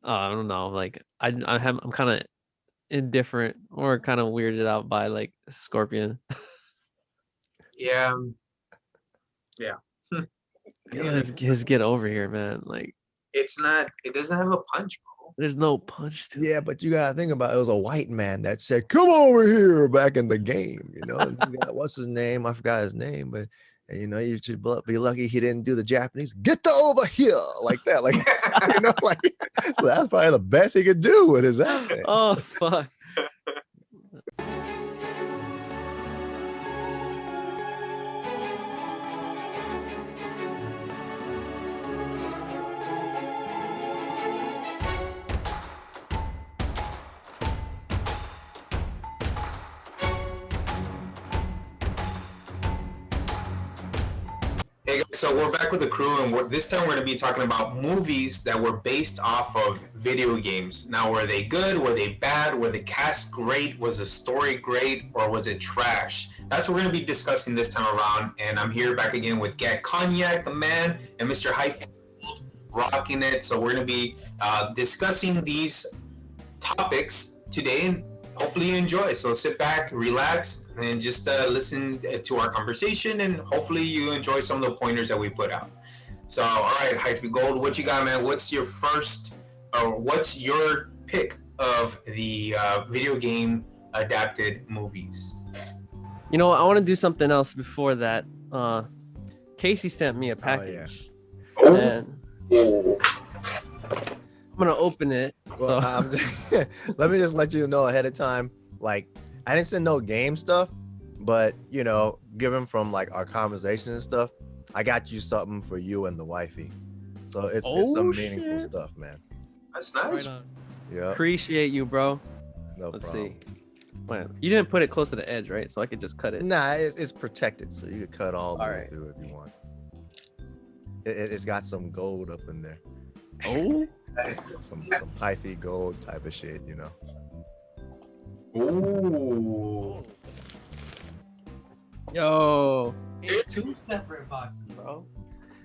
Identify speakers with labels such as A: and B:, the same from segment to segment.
A: I don't know. Like I'm kind of indifferent or kind of weirded out by like Scorpion.
B: Yeah, yeah.
A: Yeah,
B: Yeah,
A: his get over here, man. Like
B: it's not. It doesn't have a punch, bro.
A: there's no punch to
C: Yeah, but you gotta think about it, was a white man that said, "Come over here," back in the game. You know, and you got, what's his name? I forgot his name, but and, you know, you should be lucky he didn't do the Japanese "Get the over here" like that, like you know, like so that's probably the best he could do with his
A: it.
C: accent.
A: Oh fuck.
B: Hey guys, so we're back with the crew, and this time we're going to be talking about movies that were based off of video games. Now, were they good? Were they bad? Were the cast great? Was the story great? Or was it trash? That's what we're going to be discussing this time around, and I'm here back again with Gackt Cognac, the man, and Mr. HyphyGold rocking it. So we're going to be discussing these topics today, and hopefully you enjoy. So sit back, relax, and just listen to our conversation, and hopefully you enjoy some of the pointers that we put out. So, all right, HyphyGold, what you got, man? What's your first, or what's your pick of the video game adapted movies?
A: You know what? I want to do something else before that. Casey sent me a package.
B: Oh,
A: And
B: oh.
A: I'm gonna open it.
C: Well,
A: So
C: I'm just, let me just let you know ahead of time. Like, I didn't send no game stuff, but you know, given from like our conversation and stuff, I got you something for you and the wifey. So it's some meaningful
A: shit.
C: stuff, man.
B: That's nice.
A: Right on.
C: Yeah,
A: Appreciate you, bro.
C: no
A: Let's
C: problem.
A: see. Wait, you didn't put it close to the edge, right? So I could just cut it.
C: Nah, it's protected, so you could cut all the way
A: Alright.
C: through if you want. It's got some gold up in there,
A: Oh,
C: some HyphyGold type of shit, you know.
B: Ooh.
A: yo, it's 2 separate boxes, bro.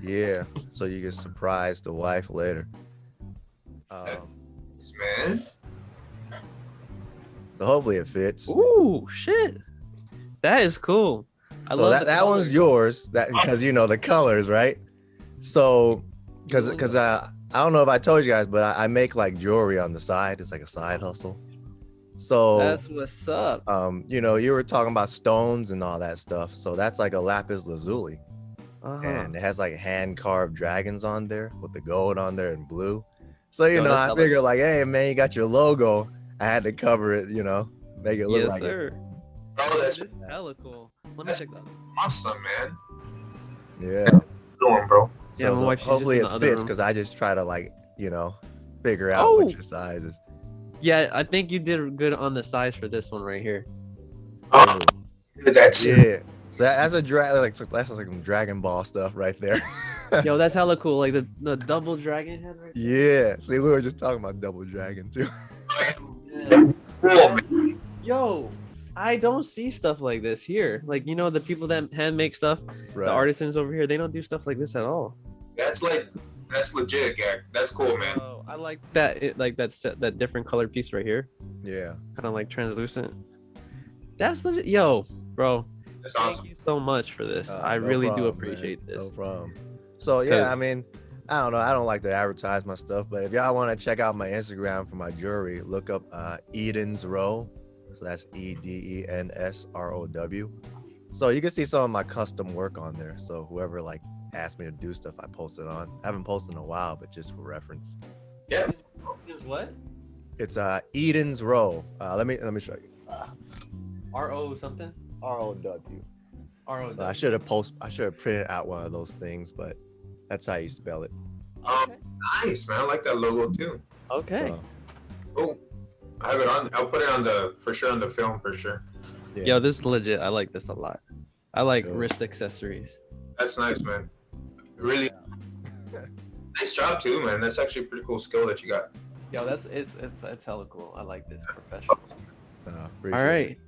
C: Yeah, so you can surprise the wife later.
B: Man.
C: So hopefully it fits.
A: Ooh, shit. That is cool. I
C: So
A: love
C: that one's
A: colors.
C: yours, that because you know the colors, right? So because I don't know if I told you guys, but I make like jewelry on the side. It's like a side hustle. So
A: That's what's up.
C: you know, you were talking about stones and all that stuff. So that's like a lapis lazuli,
A: Uh-huh.
C: and it has like hand carved dragons on there with the gold on there and blue. So you
A: Yo,
C: know,
A: that's
C: I
A: hella
C: figured
A: cool.
C: like, hey man, you got your logo. I had to cover it, you know, make it look
A: Yes,
C: like it.
A: sir.
B: Oh, that's
A: This is hella cool. Let me
B: That's-
A: check that.
B: awesome, man.
C: Yeah.
B: Doing, bro.
A: Yeah, my wife, she's just
C: hopefully
A: in
C: it
A: the other
C: fits
A: room.
C: because I just try to like, you know, figure out
A: Oh!
C: what your size is.
A: Yeah, I think you did good on the size for this one right here.
B: Oh, that's
C: Yeah. So that's a that's like some Dragon Ball stuff right there.
A: Yo, that's hella cool. Like the double dragon head right
C: Yeah. See, we were just talking about Double Dragon too.
A: there.
B: cool, man.
A: Yo, I don't see stuff like this here. Like, you know, the people that hand make stuff,
C: Right.
A: the artisans over here, they don't do stuff like this at all.
B: That's legit, Gag. That's cool, man.
A: Oh, I like that. That different colored piece right here,
C: Yeah.
A: kind of like translucent. That's legit. Yo, bro,
B: That's
A: thank
B: awesome.
A: you so much for this. I
C: No
A: really do
C: problem,
A: appreciate
C: man.
A: this.
C: No problem. So yeah, I mean, I don't know. I don't like to advertise my stuff, but if y'all want to check out my Instagram for my jewelry, look up Eden's Row. So that's EDENSROW. So you can see some of my custom work on there. So whoever like asked me to do stuff, I post it on. I haven't posted in a while, but just for reference.
B: Yeah.
A: Is what?
C: It's Eden's Row. Let me show you.
A: RO something?
C: ROW.
A: RO.
C: So I should have printed out one of those things, but that's how you spell it.
A: Okay.
B: Nice, man. I like that logo too.
A: Okay.
C: So,
B: Oh, I have it on. I'll put it on the film for sure.
C: yeah.
A: Yo, this is legit. I like this a lot. I like
C: Yo.
A: wrist accessories.
B: That's nice, man. Really nice job too, man. That's actually a pretty cool skill that you got.
A: Yo, it's hella cool. I like this professional.
C: Appreciate
A: All
C: it.
A: right.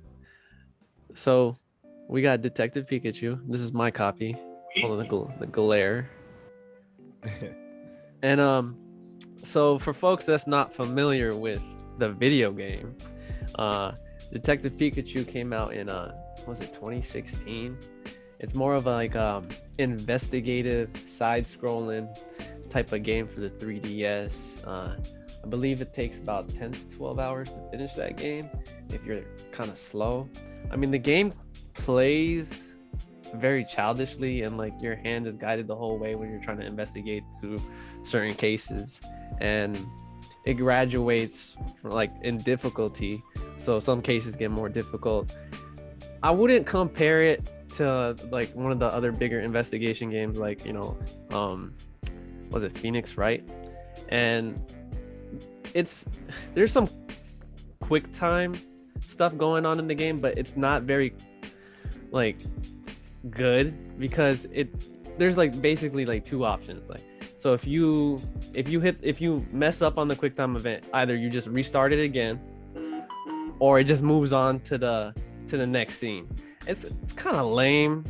A: So we got Detective Pikachu. This is my copy. Hold on, the glare. And So for folks that's not familiar with the video game, uh, Detective Pikachu came out in was it 2016? It's more of a, like investigative side-scrolling type of game for the 3DS. I believe it takes about 10 to 12 hours to finish that game if you're kind of slow. I mean, the game plays very childishly, and like your hand is guided the whole way when you're trying to investigate to certain cases, and it graduates from, like, in difficulty. So some cases get more difficult. I wouldn't compare it to like one of the other bigger investigation games, like, you know, was it Phoenix Wright? And there's some quick time stuff going on in the game, but it's not very like good, because there's like basically like two options. Like, so if you mess up on the quick time event, either you just restart it again, or it just moves on to the next scene. It's kind of lame.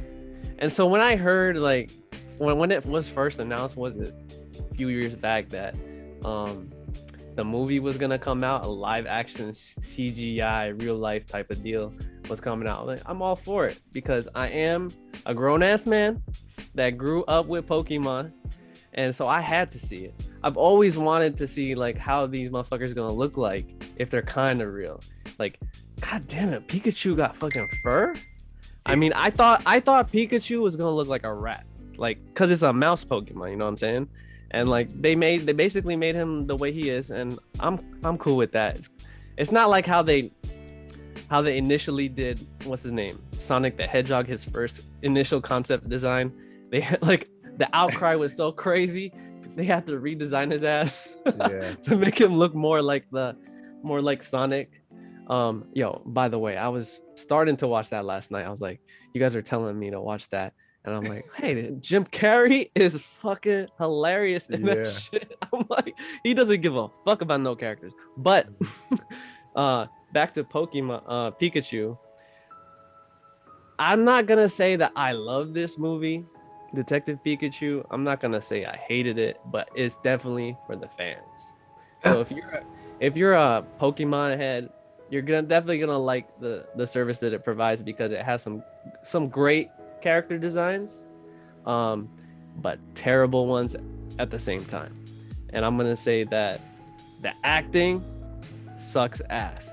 A: And so when I heard, like, when it was first announced, was it a few years back, that the movie was gonna come out, a live action CGI real life type of deal was coming out, like, I'm all for it, because I am a grown-ass man that grew up with Pokemon, and so I had to see it. I've always wanted to see, like, how these motherfuckers are gonna look like if they're kind of real. Like, god damn it, Pikachu got fucking fur. I mean, I thought Pikachu was gonna look like a rat, like, cause it's a mouse Pokemon, you know what I'm saying? And like they basically made him the way he is, and I'm cool with that. It's not like how they initially did, what's his name, Sonic the Hedgehog, his first initial concept design. They had, like, the outcry was so crazy, they had to redesign his ass to make him look more like Sonic. Yo, by the way, I was starting to watch that last night. I was like, you guys are telling me to watch that, and I'm like, hey, Jim Carrey is fucking hilarious in that shit. I'm like, he doesn't give a fuck about no characters. But back to Pokemon, Pikachu. I'm not gonna say that I love this movie, Detective Pikachu. I'm not gonna say I hated it, but it's definitely for the fans. So if you're a Pokemon head, you're definitely gonna like the service that it provides, because it has some great character designs, but terrible ones at the same time. And I'm gonna say that the acting sucks ass.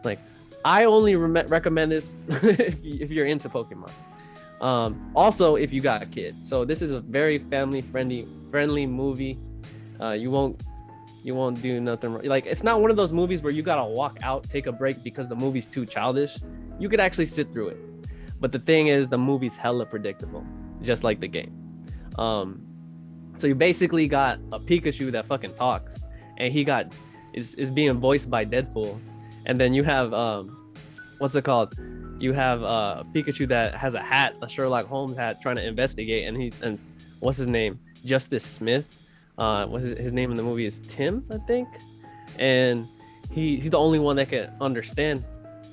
A: Like, I only recommend this if you're into Pokemon. Also, if you got kids. So this is a very family friendly movie. You won't do nothing. Like, it's not one of those movies where you gotta walk out, take a break because the movie's too childish. You could actually sit through it. But the thing is, the movie's hella predictable, just like the game. So you basically got a Pikachu that fucking talks, and is being voiced by Deadpool. And then you have what's it called? You have Pikachu that has a hat, a Sherlock Holmes hat, trying to investigate, and what's his name? Justice Smith. What's his name in the movie is Tim, I think. And he's the only one that can understand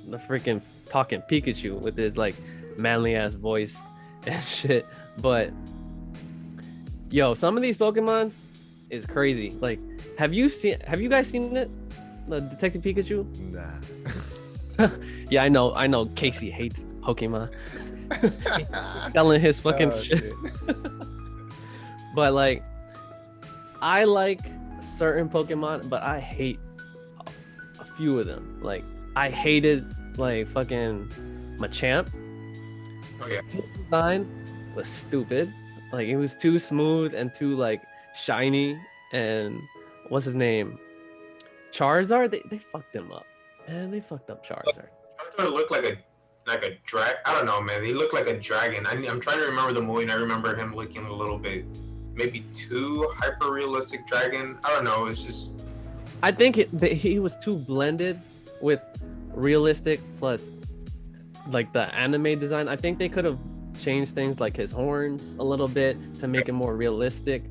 A: the freaking talking Pikachu with his, like, manly ass voice and shit. But yo, some of these Pokemons is crazy. Like, have you guys seen it? The Detective Pikachu?
C: Nah.
A: Yeah, I know Casey hates Pokemon. Selling his fucking shit. But like, I like certain Pokemon, but I hate a few of them. Like, I hated, like, fucking Machamp.
B: Oh yeah.
A: His design was stupid. Like, it was too smooth and too, like, shiny. And what's his name? Charizard. They fucked him up. Man, they fucked up Charizard.
B: I thought it looked like a drag. I don't know, man. He looked like a dragon. I'm trying to remember the movie, and I remember him looking a little bit, maybe too hyper realistic dragon. I don't know. It's just.
A: I think he was too blended with realistic plus, like, the anime design. I think they could have changed things like his horns a little bit to make it more realistic.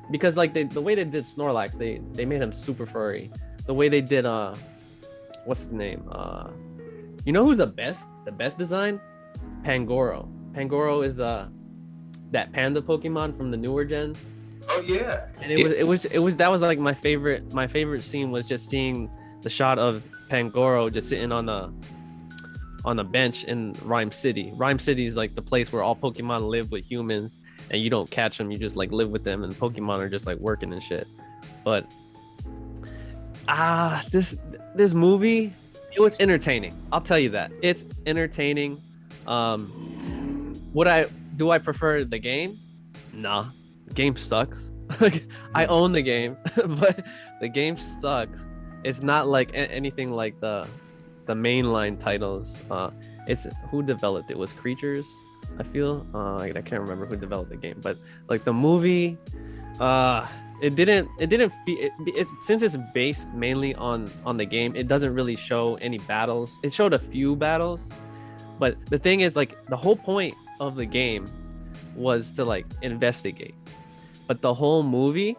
A: Because, like, the way they did Snorlax, they made him super furry. The way they did what's his name? You know who's the best design? Pangoro. Pangoro is that panda Pokemon from the newer gens.
B: Oh yeah.
A: And it was that was like my favorite scene was just seeing the shot of Pangoro just sitting on the bench in Rhyme City. Rhyme City is like the place where all Pokemon live with humans, and you don't catch them, you just like live with them, and Pokemon are just like working and shit. But this movie, it was entertaining. I'll tell you that. It's entertaining. Do I prefer the game? Nah. The game sucks. I own the game, but the game sucks. It's not like anything like the mainline titles. It's who developed it was Creatures, I feel. I can't remember who developed the game, but like the movie, it didn't feel it since it's based mainly on the game. It doesn't really show any battles. It showed a few battles, but the thing is, like, the whole point of the game was to like investigate. But the whole movie,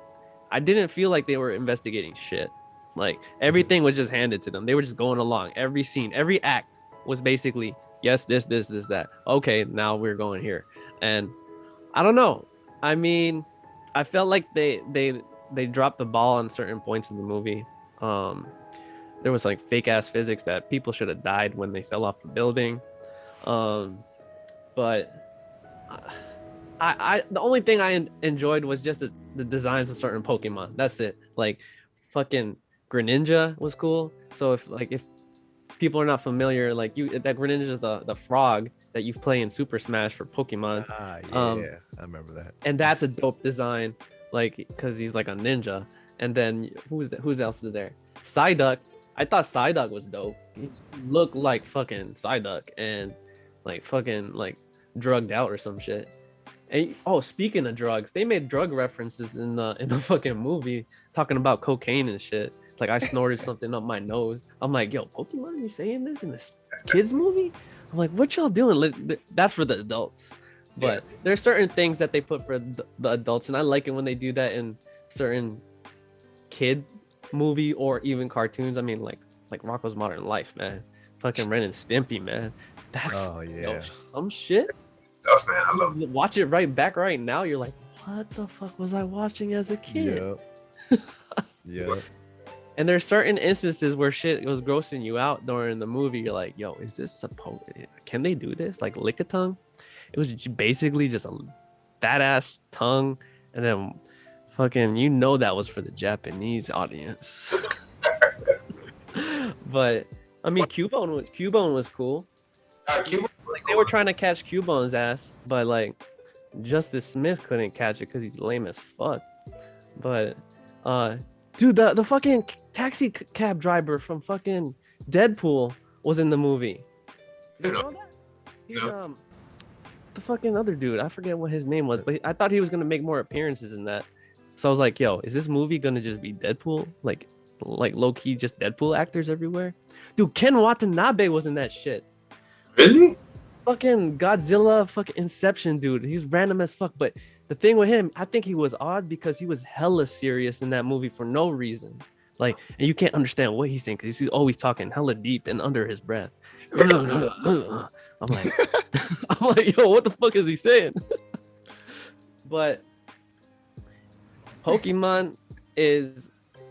A: I didn't feel like they were investigating shit. Like, everything was just handed to them. They were just going along. Every scene, every act was basically, yes, this, that. Okay, now we're going here. And I don't know. I mean, I felt like they dropped the ball on certain points in the movie. There was like fake ass physics that people should have died when they fell off the building. But I the only thing I enjoyed was just the designs of certain Pokemon. That's it. Like, fucking Greninja was cool. So if people are not familiar, like, that Greninja is the frog that you play in Super Smash for Pokemon.
C: Yeah, I remember that.
A: And that's a dope design, like, because he's like a ninja. And then who's else is there? Psyduck. I thought Psyduck was dope. He looked like fucking Psyduck and like fucking like drugged out or some shit. And speaking of drugs, they made drug references in the fucking movie, talking about cocaine and shit. It's like, I snorted something up my nose. I'm like, yo, Pokemon, you saying this in this kids movie? I'm like, what y'all doing? That's for the adults. But there's certain things that they put for the adults, and I like it when they do that in certain kid movie or even cartoons. I mean, like Rocko's Modern Life, man. Fucking Ren and Stimpy, man. That's some shit.
B: Stuff, man. I love it.
A: Watch it right now. You're like, what the fuck was I watching as a kid?
C: Yeah.
A: And there's certain instances where shit was grossing you out during the movie. You're like, yo, is this supposed? Can they do this? Like Lick-a-Tongue? It was basically just a badass tongue, and then fucking, that was for the Japanese audience. But I mean, Cubone was cool.
B: Cubone was
A: They were trying to catch Cubone's ass, but like Justice Smith couldn't catch it because he's lame as fuck. But dude, the fucking taxi cab driver from fucking Deadpool was in the movie. You know that? He's the fucking other dude. I forget what his name was, but I thought he was gonna make more appearances in that. So I was like, yo, is this movie gonna just be Deadpool? Like low key just Deadpool actors everywhere? Dude, Ken Watanabe was in that shit.
B: Really?
A: Fucking Godzilla, fucking Inception, dude. He's random as fuck. But the thing with him, I think he was odd because he was hella serious in that movie for no reason. Like, and you can't understand what he's saying because he's always talking hella deep and under his breath. I'm like, yo, what the fuck is he saying? But Pokemon is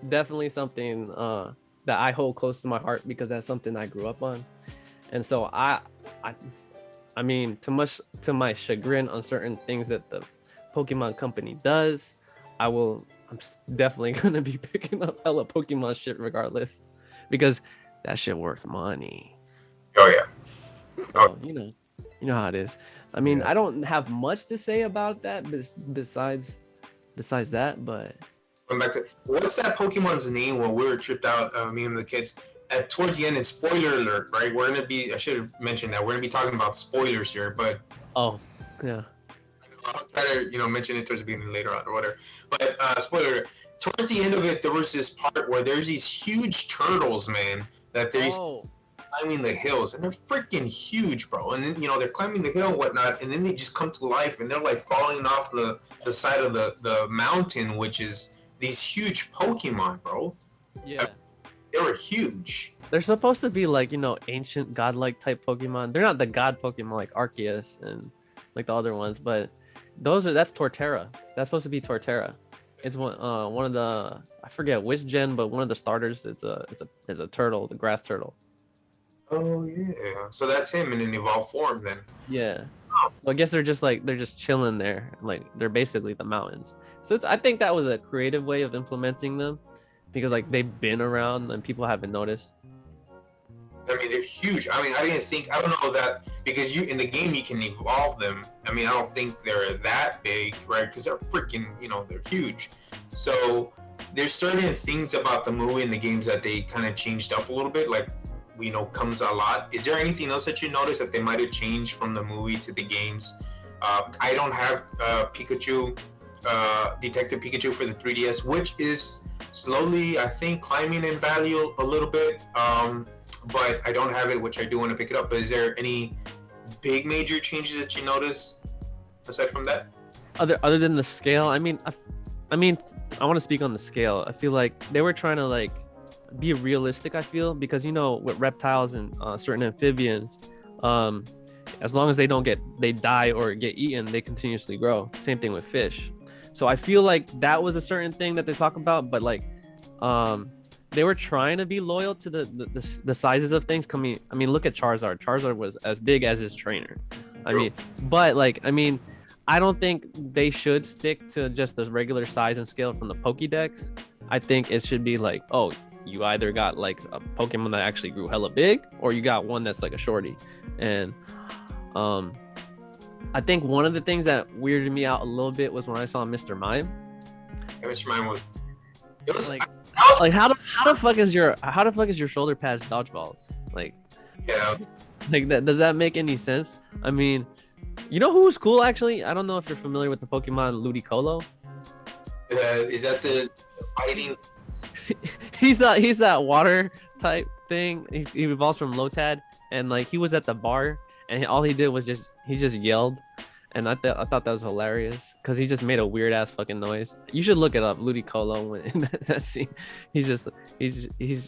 A: definitely something that I hold close to my heart because that's something I grew up on. And so I mean, to my chagrin on certain things that the Pokemon company does, I'm definitely gonna be picking up hella Pokemon shit regardless, because that shit worth money.
B: Oh yeah.
A: So, you know how it is. I mean, I don't have much to say about that besides that, but
B: Going back to, what's that Pokemon's name when we were tripped out, me and the kids? Towards the end, it's spoiler alert, right? I should have mentioned that. We're going to be talking about spoilers here, but...
A: Oh, yeah.
B: I'll try to, mention it towards the beginning later on or whatever. But, spoiler alert. Towards the end of it, there was this part where there's these huge turtles, man, that they're climbing the hills. And they're freaking huge, bro. And then, they're climbing the hill and whatnot, and then they just come to life, and they're, like, falling off the side of the mountain, which is these huge Pokemon, bro.
A: Yeah.
B: They were huge.
A: They're supposed to be like, ancient godlike type Pokemon. They're not the god Pokemon like Arceus and like the other ones, but that's Torterra. That's supposed to be Torterra. It's one of the, I forget which gen, but one of the starters. It's a turtle, the grass turtle.
B: Oh yeah. So that's him in an evolved form then.
A: Yeah. So I guess they're just chilling there, like they're basically the mountains. So I think that was a creative way of implementing them, because like they've been around and people haven't noticed.
B: I mean, they're huge. I mean, I don't know that, because you in the game you can evolve them. I mean, I don't think they're that big, right? Because they're freaking, they're huge. So there's certain things about the movie and the games that they kind of changed up a little bit, like comes a lot. Is there anything else that you noticed that they might have changed from the movie to the games? I don't have Pikachu, Detective Pikachu for the 3DS, which is slowly, I think, climbing in value a little bit. But I don't have it, which I do want to pick it up. But is there any big major changes that you notice aside from that?
A: Other than the scale, I mean, I want to speak on the scale. I feel like they were trying to like be realistic. I feel, because with reptiles and certain amphibians, as long as they die or get eaten, they continuously grow. Same thing with fish. So I feel like that was a certain thing that they talk about, but like they were trying to be loyal to the sizes of things. I mean, look at Charizard. Charizard was as big as his trainer. I mean, but like, I don't think they should stick to just the regular size and scale from the Pokédex. I think it should be like, oh, you either got like a Pokemon that actually grew hella big, or you got one that's like a shorty. And I think one of the things that weirded me out a little bit was when I saw Mr. Mime.
B: Yeah, Mr. Mime was
A: like how the fuck is your shoulder pads dodgeballs? Like,
B: yeah,
A: like that, does that make any sense? I mean, you know who's cool actually? I don't know if you're familiar with the Pokemon Ludicolo.
B: Is that the fighting?
A: he's that water type thing. He evolves from Lotad, and like he was at the bar, and all he did was just yelled, and I thought that was hilarious because he just made a weird ass fucking noise. You should look it up, Ludicolo. When in that scene, he's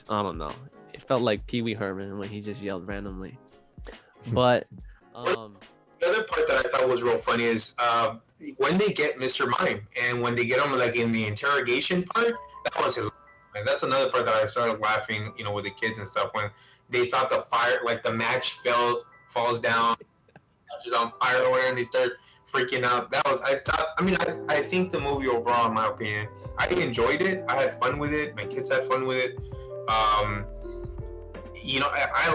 A: I don't know. It felt like Pee Wee Herman when he just yelled randomly. But
B: the other part that I thought was real funny is when they get Mr. Mime, and when they get him like in the interrogation part, that was hilarious. And that's another part that I started laughing, with the kids and stuff, when they thought the fire, like the match falls down, catches on fire or whatever, and they start freaking out. I think the movie overall, in my opinion, I enjoyed it. I had fun with it. My kids had fun with it. I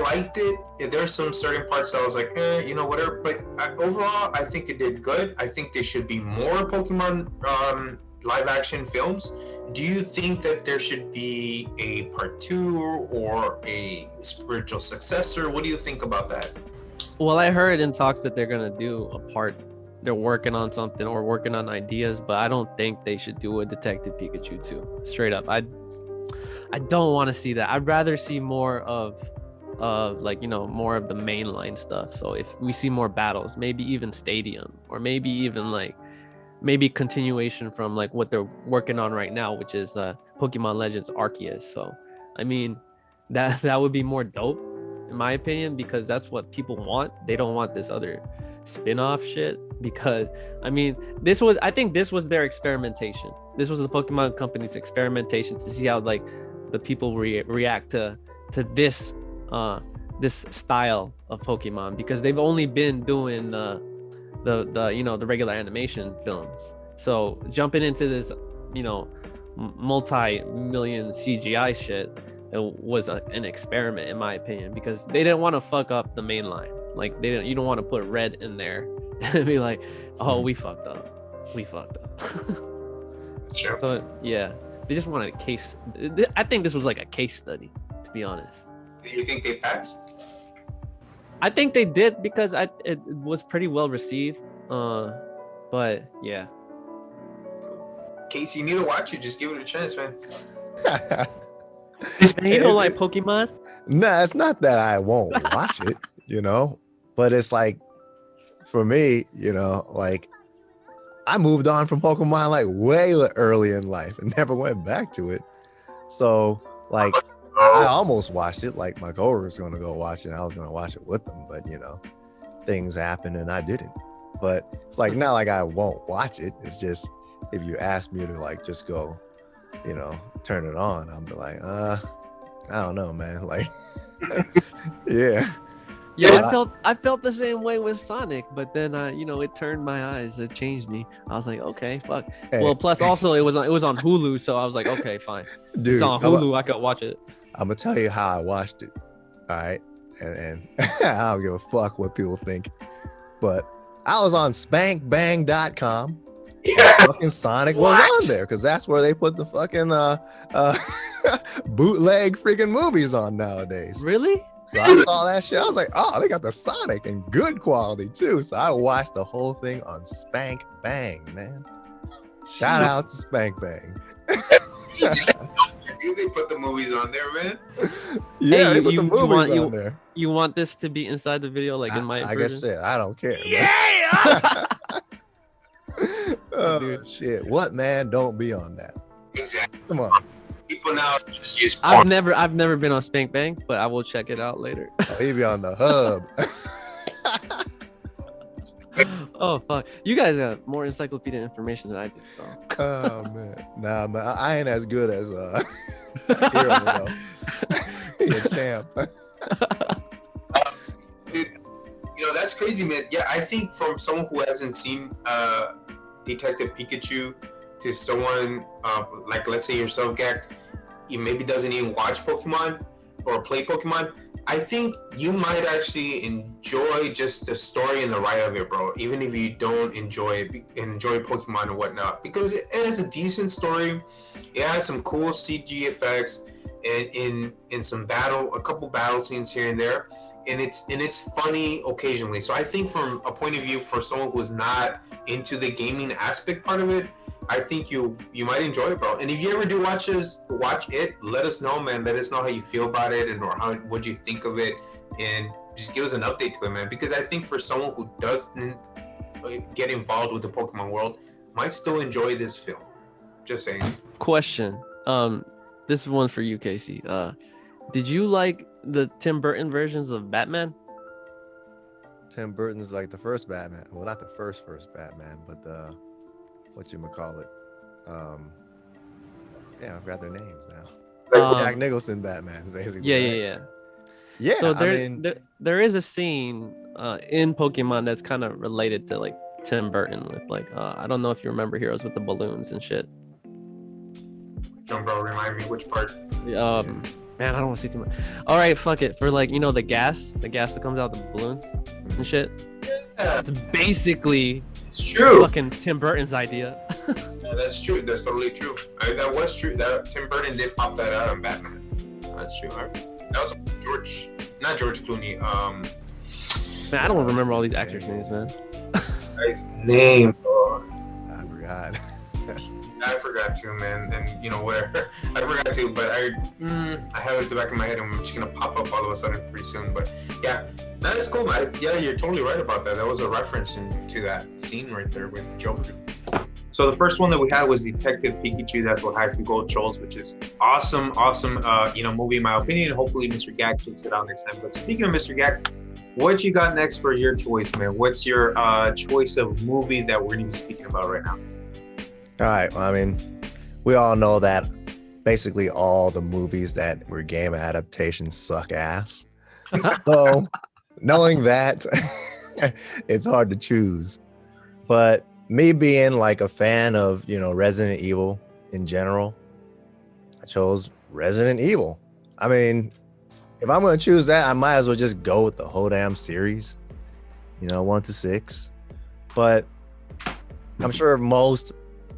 B: liked it. There's some certain parts that I was like, whatever. But overall, I think it did good. I think there should be more Pokemon live action films. Do you think that there should be a part 2 or a spiritual successor? What do you think about that?
A: Well, I heard in talks that they're gonna do a part. They're working on something or working on ideas, but I don't think they should do a Detective Pikachu 2. Straight up, I don't want to see that. I'd rather see more of more of the mainline stuff. So if we see more battles, maybe even Stadium, or maybe even maybe continuation from like what they're working on right now, which is Pokemon Legends Arceus. So I mean, that would be more dope in my opinion, because that's what people want. They don't want this other spin-off shit, because I think this was their experimentation. This was the Pokemon company's experimentation to see how like the people react to this style of Pokemon, because they've only been doing the regular animation films. So jumping into this multi-million CGI shit, it was an experiment in my opinion, because they didn't want to fuck up the main line. Like you don't want to put Red in there and be like, oh, we fucked up.
B: Sure.
A: So yeah, they just wanted a case. I think this was like a case study, to be honest.
B: Do you think they passed?
A: I think they did, because it was pretty well received. But yeah.
B: Casey, you need to watch it. Just give it a chance, man.
A: You don't like Pokemon?
C: Nah, it's not that I won't watch it, but it's like, for me, like I moved on from Pokemon like way early in life and never went back to it. So like I almost watched it. Like my coworker was going to go watch it, and I was going to watch it with them, but things happened and I didn't. But it's like not like I won't watch it. It's just if you ask me to like just go, turn it on, I'll be like, I don't know, man. Like, yeah.
A: Yeah, I felt the same way with Sonic, but then it turned my eyes. It changed me. I was like, okay, fuck.
C: Hey.
A: Well, plus also it was on Hulu, so I was like, okay, fine.
C: Dude,
A: it's on Hulu. I could watch it.
C: I'm gonna tell you how I watched it. All right, and I don't give a fuck what people think, but I was on SpankBang.com.
B: Yeah.
C: Fucking Sonic was on there because that's where they put the fucking bootleg freaking movies on nowadays.
A: Really?
C: So I saw that shit. I was like, oh, they got the Sonic in good quality too. So I watched the whole thing on Spank Bang, man. Shout out to Spank Bang.
B: They put the movies on there, man.
C: Yeah, they put the movies on there.
A: You want this to be inside the video, like in my
C: like I said, I don't care.
A: Yeah.
C: Oh
A: Dude.
C: shit! What man don't be on that?
B: Exactly.
C: Come on.
B: People now just use.
A: I've never been on Spank Bang, but I will check it out later.
C: Oh, he be on the hub.
A: Oh fuck! You guys got more encyclopedia information than I do. So.
C: Oh man, nah, man, I ain't as good as Hero though. He a champ.
B: That's crazy, man. Yeah, I think from someone who hasn't seen Detective Pikachu to someone like, let's say yourself, Gackt, he maybe doesn't even watch Pokemon or play Pokemon. I think you might actually enjoy just the story and the ride of it, bro. Even if you don't enjoy Pokemon and whatnot, because it has a decent story. It has some cool CG effects and in a couple battle scenes here and there. And it's funny occasionally. So I think from a point of view for someone who's not into the gaming aspect part of it, I think you might enjoy it, bro. And if you ever do watch it, let us know, man. Let us know how you feel about it and or what you think of it, and just give us an update to it, man. Because I think for someone who doesn't get involved with the Pokemon world, might still enjoy this film. Just saying.
A: Question. This is one for you, Casey. Did you like the Tim Burton versions of Batman?
C: Tim Burton's like the first Batman. Well, not the first Batman, but the whatchamacallit. Yeah, I forgot their names now. Jack Nicholson Batman's basically.
A: Yeah,
C: right? Yeah.
A: So there is a scene in Pokemon that's kind of related to like Tim Burton with like I don't know if you remember Heroes with the balloons and shit.
B: Jump, bro, remind me which part.
A: Man, I don't want to say too much. All right, fuck it. For like, the gas that comes out of the balloons and shit.
B: Yeah,
A: It's basically
B: it's true.
A: fucking Tim Burton's idea.
B: Yeah, that's true. That's totally true. That was true. That Tim Burton did pop that out on Batman. That's true. That was not George Clooney.
A: Man, I don't remember all these actors' names, man.
B: His name.
C: I forgot.
B: I forgot to, man, and whatever. I forgot to, but I have it at the back of my head, and I'm just gonna pop up all of a sudden pretty soon. But yeah, that is cool, man. Yeah, you're totally right about that. That was a reference to that scene right there with Joker. So the first one that we had was Detective Pikachu. That's what HyphyGold chose, which is awesome, movie in my opinion. Hopefully, Mr. Gackt checks it out next time. But speaking of Mr. Gackt, what you got next for your choice, man? What's your choice of movie that we're gonna be speaking about right now?
C: All right. Well, I mean, we all know that basically all the movies that were game adaptations suck ass. So knowing that, it's hard to choose. But me being like a fan of, Resident Evil in general, I chose Resident Evil. I mean, if I'm going to choose that, I might as well just go with the whole damn series, 1 to 6. But I'm sure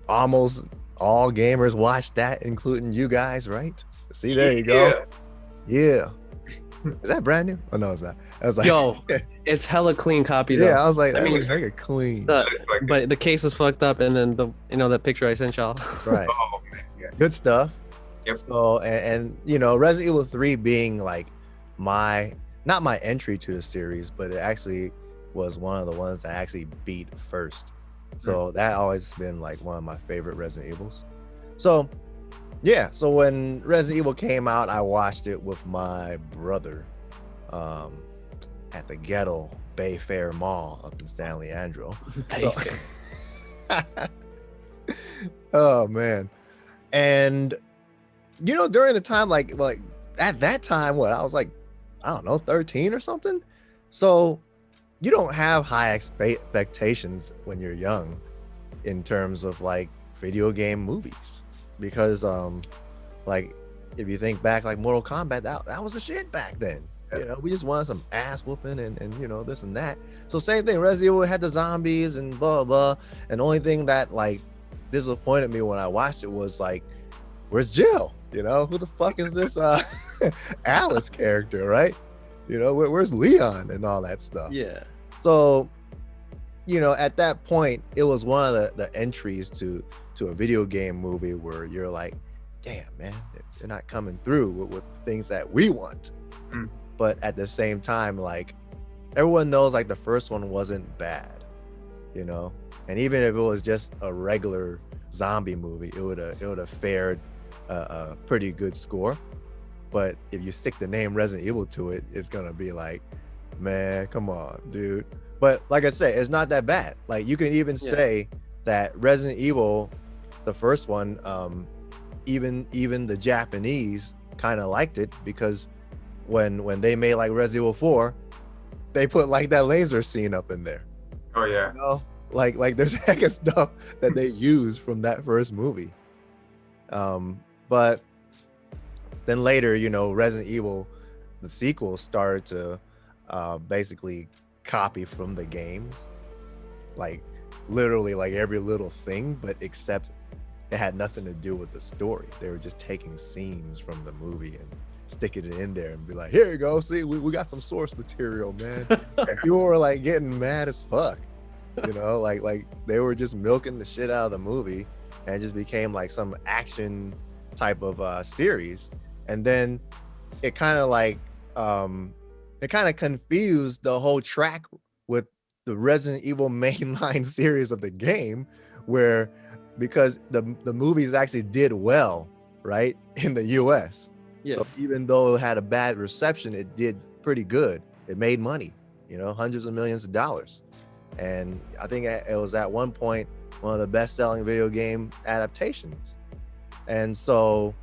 C: almost all gamers watch that, including you guys, right? See, there you go. Yeah. Is that brand new? Oh no, it's not. I was like,
A: Yo, it's hella clean copy though.
C: Yeah, I was like, that looks like a clean.
A: But the case was fucked up, and then the picture I sent y'all.
C: Right.
B: Oh man, yeah.
C: Good stuff.
B: Yep.
C: So and Resident Evil 3 being like not my entry to the series, but it actually was one of the ones that I actually beat first. So that always been like one of my favorite Resident Evils. So yeah, so when Resident Evil came out, I watched it with my brother at the ghetto Bay Fair Mall up in San Leandro. Oh man. And during the time, like at that time, what I was like, I don't know, 13 or something. So you don't have high expectations when you're young in terms of like video game movies, because like if you think back, like Mortal Kombat, that was a shit back then. We just wanted some ass whooping and this and that. So same thing, Resident Evil had the zombies and blah blah. And the only thing that like disappointed me when I watched it was like, where's Jill? Who the fuck is this Alice character, right? Where's Leon and all that stuff?
A: Yeah.
C: So at that point, it was one of the entries to a video game movie where you're like, damn man, they're not coming through with things that we want. But at the same time, like everyone knows like the first one wasn't bad, and even if it was just a regular zombie movie, it would have fared a pretty good score. But if you stick the name Resident Evil to it, it's gonna be like, man, come on, dude. But like I said, it's not that bad. Like you can even say that Resident Evil, the first one, even the Japanese kind of liked it, because when they made like Resident Evil 4, they put like that laser scene up in there.
B: Oh yeah.
C: Like there's a heck of stuff that they used from that first movie. But then later, Resident Evil, the sequel, started to basically copy from the games, like literally like every little thing, but except it had nothing to do with the story. They were just taking scenes from the movie and sticking it in there and be like, here you go, see, we got some source material, man. And people were like getting mad as fuck, like they were just milking the shit out of the movie, and it just became like some action type of series. And then it kind of like confused the whole track with the Resident Evil mainline series of the game, where because the movies actually did well, right, in the US. Yeah. So even though it had a bad reception, it did pretty good. It made money, hundreds of millions of dollars. And I think it was at one point one of the best-selling video game adaptations. And so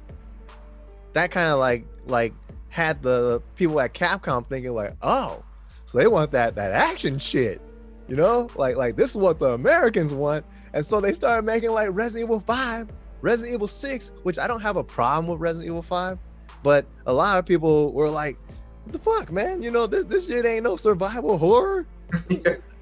C: that kind of like had the people at Capcom thinking like, oh, so they want that action shit, like this is what the Americans want. And so they started making like Resident Evil 5, Resident Evil 6, which I don't have a problem with Resident Evil 5, but a lot of people were like, what the fuck, man? This shit ain't no survival horror.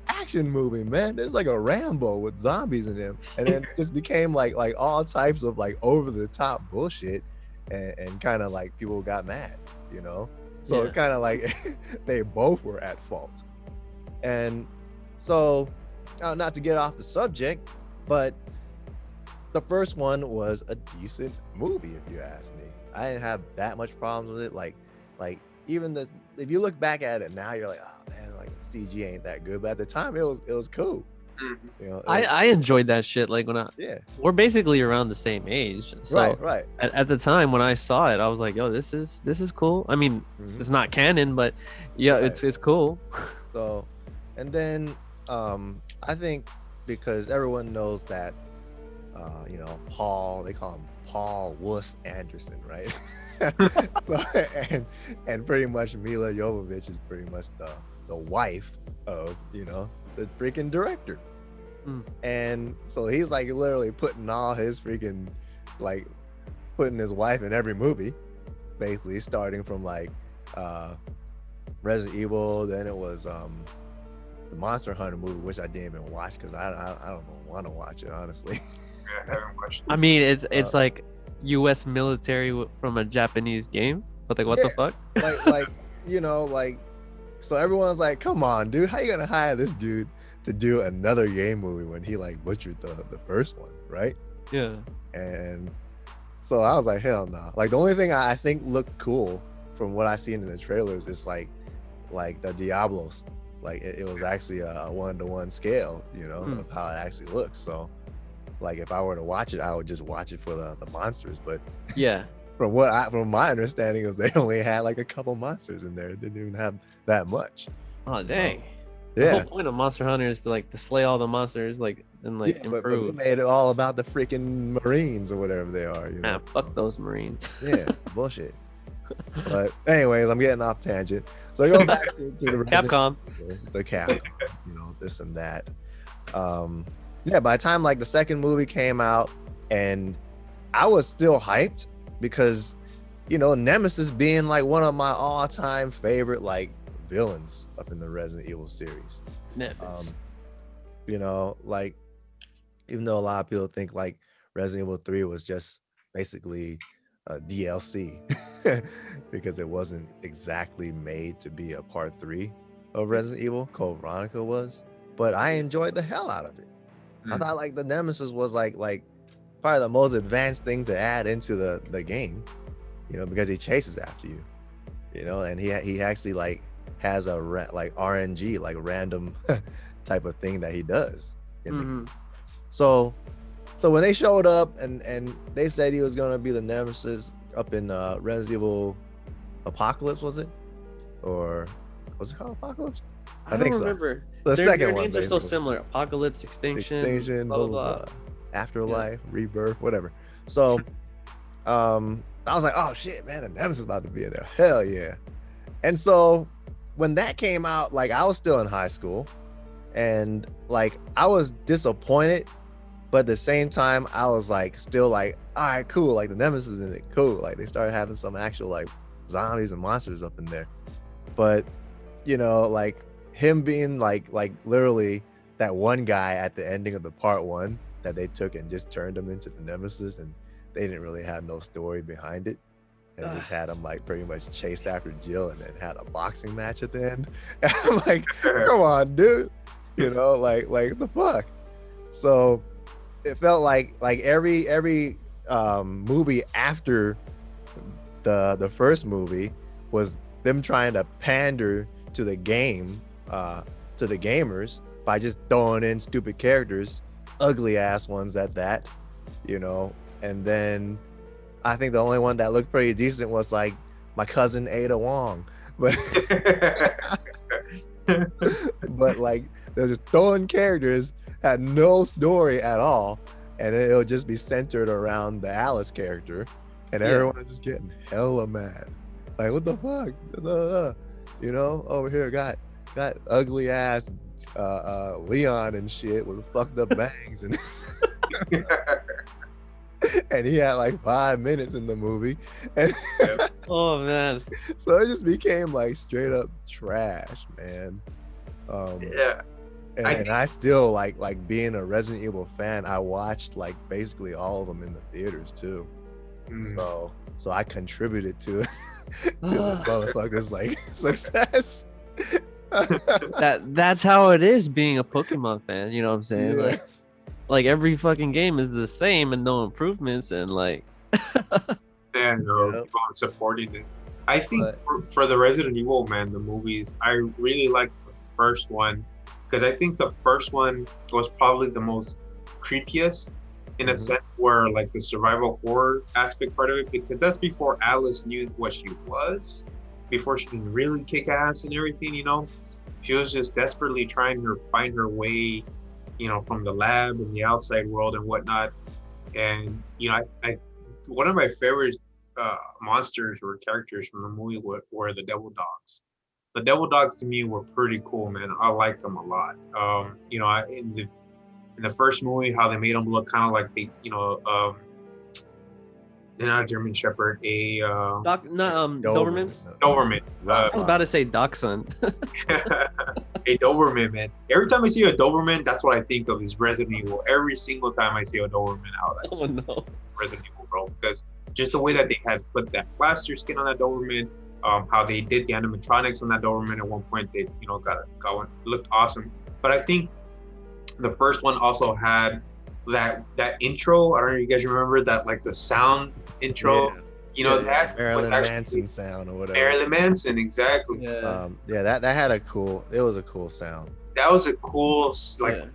C: Action movie, man. There's like a Rambo with zombies in him. And then it just became like all types of like over the top bullshit, and kind of like people got mad, So it kind of like they both were at fault. And so not to get off the subject, but the first one was a decent movie, if you ask me. I didn't have that much problems with it. Like even if you look back at it now, you're like, oh man, like CG ain't that good. But at the time, it was cool.
A: I enjoyed that shit. Like when we're basically around the same age. So
C: right.
A: At the time when I saw it, I was like, yo, this is cool. I mean, it's not canon, but yeah, right. It's cool.
C: So, and then I think because everyone knows that Paul, they call him Paul Wuss Anderson, right? So and pretty much Mila Jovovich is pretty much the wife of the freaking director. And so he's like literally putting all his freaking like putting his wife in every movie, basically starting from like Resident Evil, then it was the Monster Hunter movie, which I didn't even watch because I don't want to watch it, honestly.
B: I haven't watched it.
A: I mean, it's like U.S. military from a Japanese game, but like, what the fuck?
C: like, so everyone's like, come on, dude, how you gonna hire this dude to do another game movie when he like butchered the first one, right?
A: Yeah.
C: And so I was like, hell no. Like the only thing I think looked cool from what I seen in the trailers is like the Diablos. Like it was actually a 1-to-1 scale, of how it actually looks. So like if I were to watch it, I would just watch it for the monsters. But
A: yeah,
C: from my understanding is they only had like a couple monsters in there. It didn't even have that much.
A: Oh dang. The whole
C: Yeah.
A: point of Monster Hunter is to like to slay all the monsters, like and like
C: Yeah, but they
A: improve.
C: made it all about the freaking Marines or whatever they are. You know?
A: Ah, fuck those Marines.
C: Yeah, it's bullshit. But anyways, I'm getting off tangent. So I go back to the Resident
A: Capcom.
C: Evil, the Capcom, you know, this and that. Yeah, by the time like the second movie came out, and I was still hyped because, you know, Nemesis being like one of my all-time favorite like villains up in the Resident Evil series.
A: Nemesis.
C: You know, like even though a lot of people think like Resident Evil 3 was just basically a DLC because it wasn't exactly made to be a part 3 of Resident Evil, Code Veronica was, but I enjoyed the hell out of it. I thought like the Nemesis was like probably the most advanced thing to add into the game, you know, because he chases after you, you know, and he actually like has a like RNG, like random type of thing that he does in the game. So when they showed up and they said he was gonna be the Nemesis up in Resident Evil Apocalypse, was it? Or was it called Apocalypse?
A: I think so. Remember.
C: The second one.
A: Their names are so similar. Apocalypse, Extinction,
C: blah, blah, blah. Afterlife, Rebirth, whatever. So I was like, oh shit, man, the Nemesis is about to be in there. Hell yeah. And so when that came out, like I was still in high school and like I was disappointed, but at the same time I was like still like, all right, cool, like the Nemesis in it, cool. Like they started having some actual like zombies and monsters up in there. But you know, like him being like literally that one guy at the ending of the part 1 that they took and just turned him into the Nemesis, and they didn't really have no story behind it, and just had him like pretty much chase after Jill and then had a boxing match at the end. And I'm like, come on, dude, you know, like what the fuck. So it felt like every movie after the first movie was them trying to pander to the game, to the gamers, by just throwing in stupid characters, ugly ass ones at that, you know. And then I think the only one that looked pretty decent was like my cousin Ada Wong, but but like they're just throwing characters, had no story at all, and it'll just be centered around the Alice character, and everyone's just getting hella mad. Like, what the fuck? You know, over here got ugly ass Leon and shit with fucked up bangs, and and he had like 5 minutes in the movie, and
A: oh man,
C: so it just became like straight up trash, man. And I still like being a Resident Evil fan, I watched like basically all of them in the theaters too. So I contributed to this motherfucker's like success.
A: That's how it is being a Pokemon fan, you know what I'm saying?
C: Yeah.
A: Like every fucking game is the same and no improvements, and like
B: supporting it. I think for the Resident Evil, man, the movies, I really like the first one, because I think the first one was probably the most creepiest in a sense, where like the survival horror aspect part of it, because that's before Alice knew what she was, before she can really kick ass and everything, you know. She was just desperately trying to find her way, you know, from the lab and the outside world and whatnot. And, you know, I one of my favorite monsters or characters from the movie were the Devil Dogs. The Devil Dogs to me were pretty cool, man. I liked them a lot. You know, in the first movie, how they made them look kind of like they're not a German Shepherd,
A: Doberman.
B: Doberman.
A: I was about to say Dachshund.
B: A Doberman, man. Every time I see a Doberman, that's what I think of is Resident Evil. Every single time I see a Doberman out,
A: Oh no.
B: Resident Evil, bro. Because just the way that they had put that plaster skin on that Doberman, how they did the animatronics on that Doberman at one point, they, you know, got one, looked awesome. But I think the first one also had that intro. I don't know if you guys remember that, like the sound intro.
C: Yeah.
B: You know, that
C: Marilyn Manson sound or whatever.
B: Marilyn Manson, exactly.
A: Yeah.
C: That had it was a cool sound.
B: That was a cool,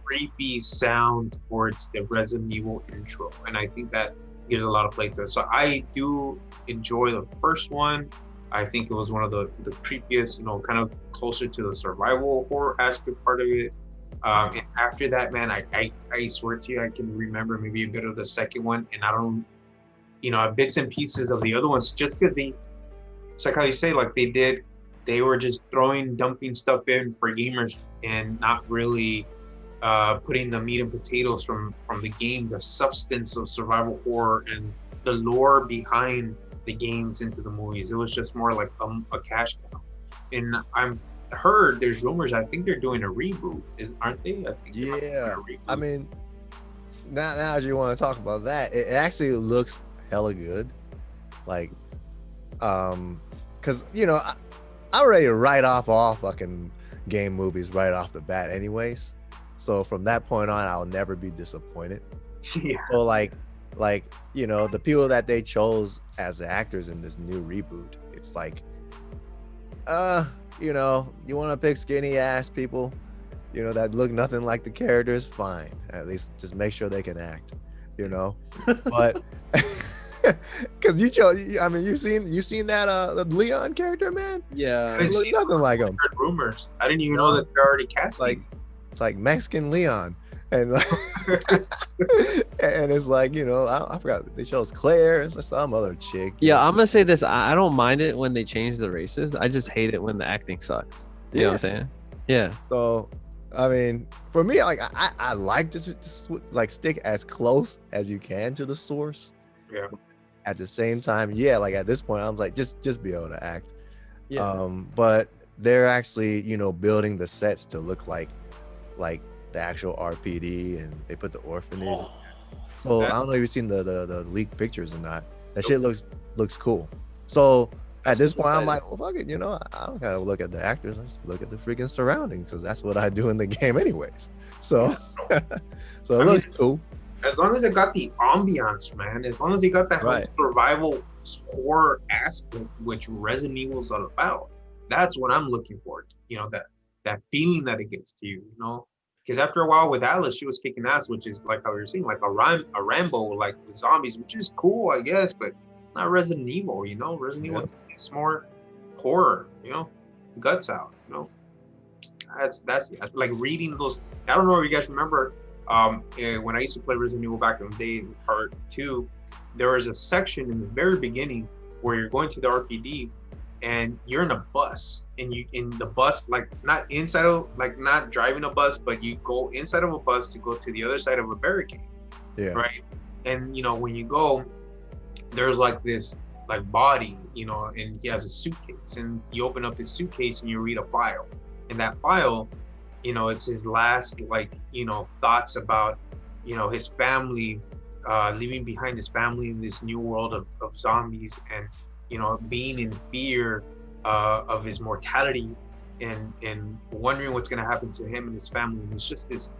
B: creepy sound towards the Resident Evil intro, and I think that gives a lot of play to it. So I do enjoy the first one. I think it was one of the creepiest, kind of closer to the survival horror aspect part of it. And after that, man, I swear to you, I can remember maybe a bit of the second one, and I don't, bits and pieces of the other ones, just because it's like how you say, like they were just dumping stuff in for gamers and not really putting the meat and potatoes from the game, the substance of survival horror and the lore behind the games into the movies. It was just more like a cash cow. And I'm heard there's rumors. I think they're doing a reboot, aren't they? I think
C: yeah. I mean, now as you want to talk about that, it actually looks hella good. Like, because I already write off all fucking game movies right off the bat, anyways. So from that point on, I'll never be disappointed.
B: Yeah.
C: So like the people that they chose as the actors in this new reboot, it's like, you want to pick skinny ass people, that look nothing like the characters, fine. At least just make sure they can act, but because you chose, I mean, you seen that the Leon character, man?
A: Yeah,
C: it looks nothing like him.
B: Rumors. I didn't even know that they're already casting.
C: It's like Mexican Leon, and like, and it's like I forgot they chose Claire and some other chick.
A: Yeah, I'm gonna say this. I don't mind it when they change the races. I just hate it when the acting sucks. You know what I'm saying? Yeah.
C: So, I mean, for me, like I like to just like stick as close as you can to the source.
B: Yeah.
C: At the same time, yeah, like at this point, I'm like just be able to act.
A: Yeah.
C: But they're actually building the sets to look like the actual RPD, and they put the orphanage. So I don't know if you've seen the leaked pictures or not. That shit looks cool. So at this point, I'm like, well, fuck it, I don't gotta look at the actors. I just look at the freaking surroundings, because that's what I do in the game anyways. So so it looks cool.
B: As long as it got the ambiance, man. As long as it got that whole survival horror aspect, which Resident Evil's all about. That's what I'm looking for. That feeling that it gets to you, because after a while with Alice, she was kicking ass, which is like how you're saying, like a Rambo, like with zombies, which is cool, I guess, but it's not Resident Evil, Resident Evil is more horror, guts out, That's like reading those. I don't know if you guys remember, when I used to play Resident Evil back in the day, in part 2, there was a section in the very beginning where you're going to the RPD and you're in a bus, and you in the bus, like not driving a bus, but you go inside of a bus to go to the other side of a barricade. Yeah. Right. And when you go, there's like this like body, and he has a suitcase, and you open up his suitcase and you read a file, and that file, it's his last thoughts about his family, leaving behind his family in this new world of zombies, and being in fear of his mortality, and wondering what's going to happen to him and his family. And it's just this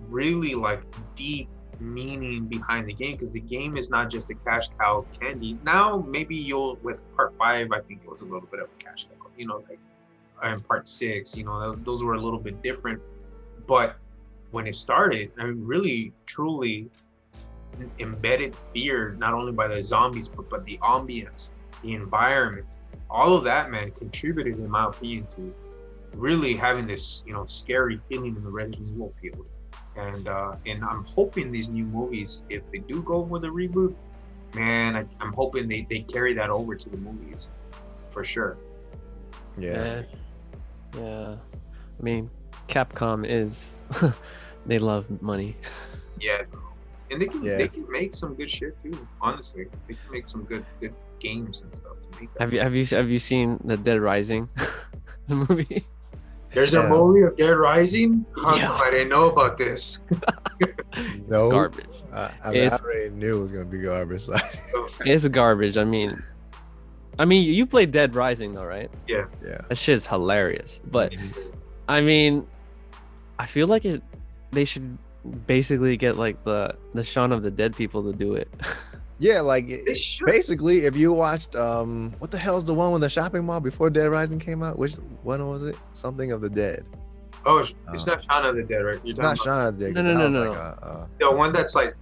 B: really like deep meaning behind the game, because the game is not just a cash cow candy. Now maybe with part 5, I think it was a little bit of a cash cow, like in part 6, those were a little bit different. But when it started, I mean, really truly embedded fear, not only by the zombies, but the ambience, the environment, all of that, man, contributed, in my opinion, to really having this, scary feeling in the Resident Evil field. And I'm hoping these new movies, if they do go with a reboot, man, I'm hoping they carry that over to the movies, for sure.
C: Yeah.
A: Yeah. I mean, Capcom is, they love money.
B: Yeah. And they can make some good shit too, honestly. They can make some good games and stuff to make that.
A: Have you seen the Dead Rising the movie?
B: There's a movie of Dead Rising? I didn't know about this.
C: No.
A: Garbage.
C: I already knew it was gonna be garbage.
A: It's garbage. I mean, you played Dead Rising though, right?
B: Yeah.
A: That shit's hilarious. But I mean, I feel like they should basically get like the Shaun of the Dead people to do it.
C: Yeah, like basically, if you watched what the hell's the one with the shopping mall before Dead Rising came out? Which one was it? Something of the Dead.
B: Oh, it's not Shaun of the Dead, right? You're
C: not Shaun of the Dead.
A: No.
B: The one that's like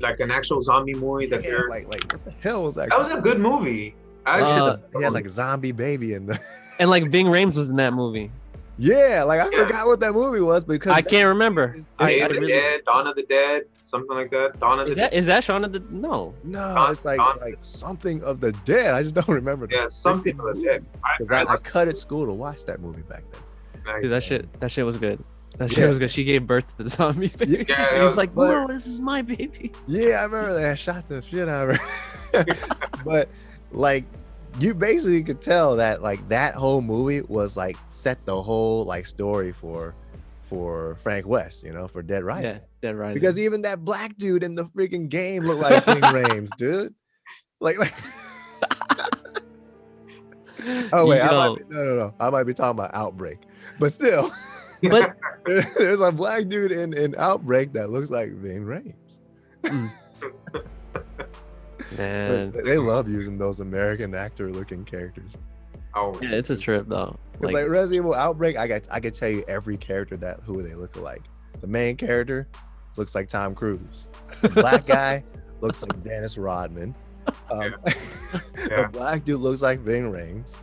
B: an actual zombie movie that
C: like what the hell was that?
B: That was a good movie. Actually,
C: He had like a zombie baby in the.
A: And like Ving Rhames was in that movie.
C: Yeah, like I forgot what that movie was because
A: I can't remember.
B: Day
A: I
B: of the
A: really,
B: Dead, Dawn of the Dead, something like that. Dawn of the Dead.
A: is that Shaun of the no?
C: No, it's like something of the dead. I just don't remember.
B: Yeah, something of the Dead.
C: Because I cut at school to watch that movie back then.
A: Dude, that shit was good. That shit was good. She gave birth to the zombie baby.
B: Yeah,
A: And he's like, no, this is my baby.
C: Yeah, I remember they had shot the shit out of her. But like, you basically could tell that like that whole movie was like set the whole like story for Frank West, you know, for Dead Rising.
A: Yeah, Dead Rising.
C: Because even that black dude in the freaking game looked like Ving Rhames, dude. Like oh wait, no. I might be talking about Outbreak, but still,
A: But
C: there's a black dude in Outbreak that looks like Ving Rhames.
A: man,
C: They love using those American actor-looking characters.
B: Oh,
A: yeah, it's a trip though.
C: It's like Resident Evil Outbreak. I could tell you every character who they look like. The main character looks like Tom Cruise. The black guy looks like Dennis Rodman. The black dude looks like Ving Rhames.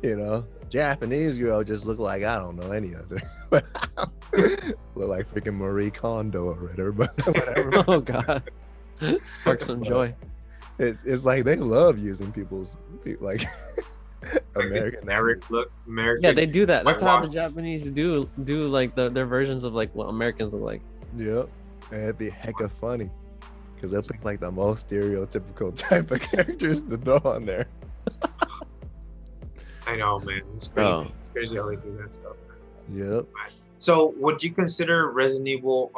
C: You know, Japanese girl just look like I don't know any other. Look like freaking Marie Kondo or whatever. But whatever.
A: Oh god, spark some joy.
C: It's like they love using people's like American
B: look. American.
A: Yeah, they do that. That's how the
B: whitewash.
A: Japanese do like their versions of like what Americans look like.
C: Yep, and it'd be hecka funny because that's like the most stereotypical type of characters to know on there.
B: I know, man. It's crazy.
A: Oh.
B: It's crazy how they do that stuff.
C: Yep.
B: So, would you consider Resident Evil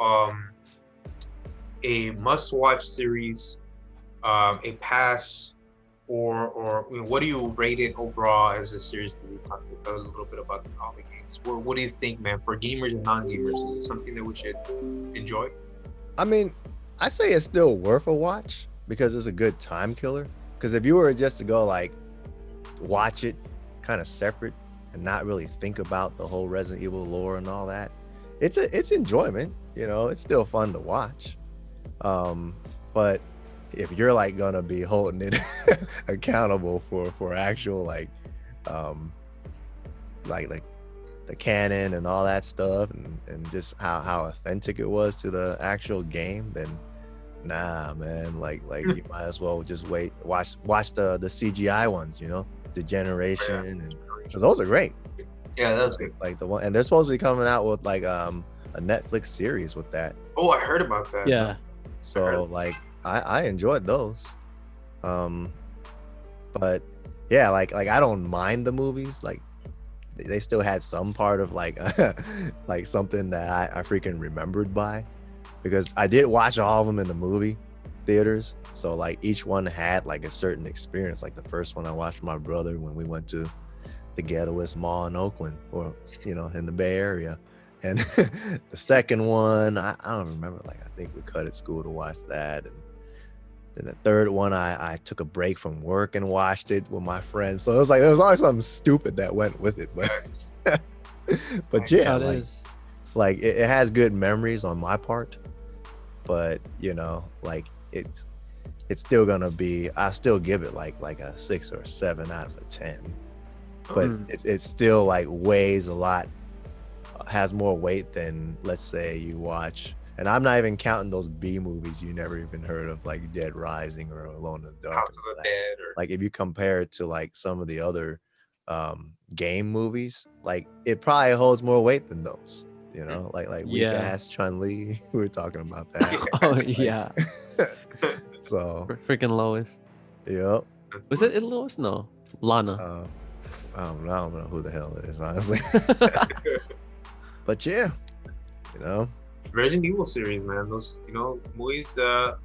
B: a must-watch series, a pass, or I mean, what do you rate it overall as a series? We talked a little bit about all the games. What do you think, man? For gamers and non-gamers, is it something that we should enjoy?
C: I mean, I say it's still worth a watch because it's a good time killer. Because if you were just to go like watch it kind of separate and not really think about the whole Resident Evil lore and all that, it's enjoyment. You know, it's still fun to watch. But if you're like gonna be holding it accountable for actual like the canon and all that stuff and just how authentic it was to the actual game, then nah, man, like you might as well just watch the CGI ones, you know, Degeneration, and because those are great.
B: Yeah, that's good.
C: Like the one, and they're supposed to be coming out with like a Netflix series with that.
B: Oh, I heard about that.
A: Yeah.
C: So like I enjoyed those. But yeah, like I don't mind the movies. Like they still had some part of like like something that I freaking remembered by, because I did watch all of them in the movie theaters. So like each one had like a certain experience. Like the first one I watched with my brother when we went to the ghettoest mall in Oakland, or you know, in the Bay Area. And the second one, I don't remember, like I think we cut at school to watch that. And then the third one, I took a break from work and watched it with my friends. So it was like, there was always something stupid that went with it. But yeah, like it has good memories on my part. But you know, like it's still gonna be, I still give it like a 6 or 7 out of a 10. But it's still like weighs a lot, has more weight than, let's say, you watch, and I'm not even counting those B movies you never even heard of, like Dead Rising or Alone in the Dark.
B: House of the Dead, or
C: like if you compare it to like some of the other game movies, like it probably holds more weight than those, you know, like weak ass Chun-Li. We were talking about that.
A: Oh yeah.
C: So
A: Freaking Lois.
C: Yep.
A: Was it Lois? No, Lana.
C: I don't know who the hell it is, honestly. But yeah, you know,
B: Resident Evil series, man. Those, you know, movies that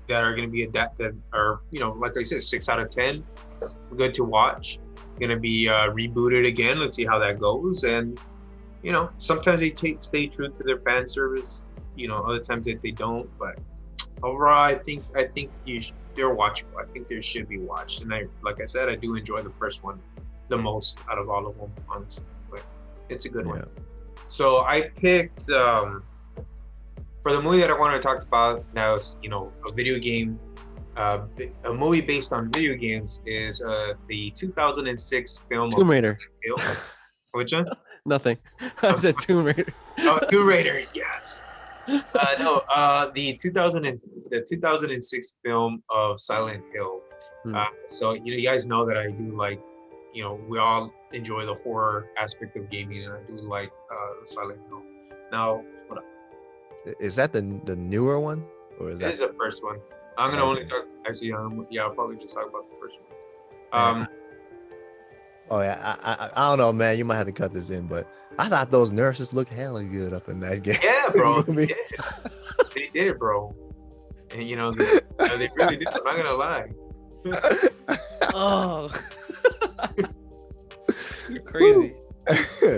B: are going to be adapted, are, you know, like I said, 6 out of 10, good to watch. Going to be rebooted again. Let's see how that goes. And you know, sometimes they stay true to their fan service. You know, other times that they don't. But overall, I think they're watchable. I think they should be watched. And like I said, I do enjoy the first one the most out of all of them, honestly. But it's a good one. So I picked for the movie that I wanted to talk about. Now, it's, you know, a video game a movie based on video games is the 2006 film
A: Tomb
B: of
A: Raider.
B: Silent Hill. Which one?
A: Nothing. I said Tomb Raider.
B: Oh, Tomb Raider, yes. No, the 2006 film of Silent Hill. So you guys know that I do like, we all enjoy the horror aspect of gaming, and I do like Silent Hill. Now,
C: Is that the newer one, or is
B: this is the first one? I'm gonna only talk. Actually, I'll probably just talk about the first one.
C: Oh yeah, I don't know, man. You might have to cut this in, but I thought those nurses looked hella good up in that game.
B: Yeah, bro. Yeah. They did, bro. And they really did. I'm not gonna lie.
A: Oh, you're crazy.
B: Yeah.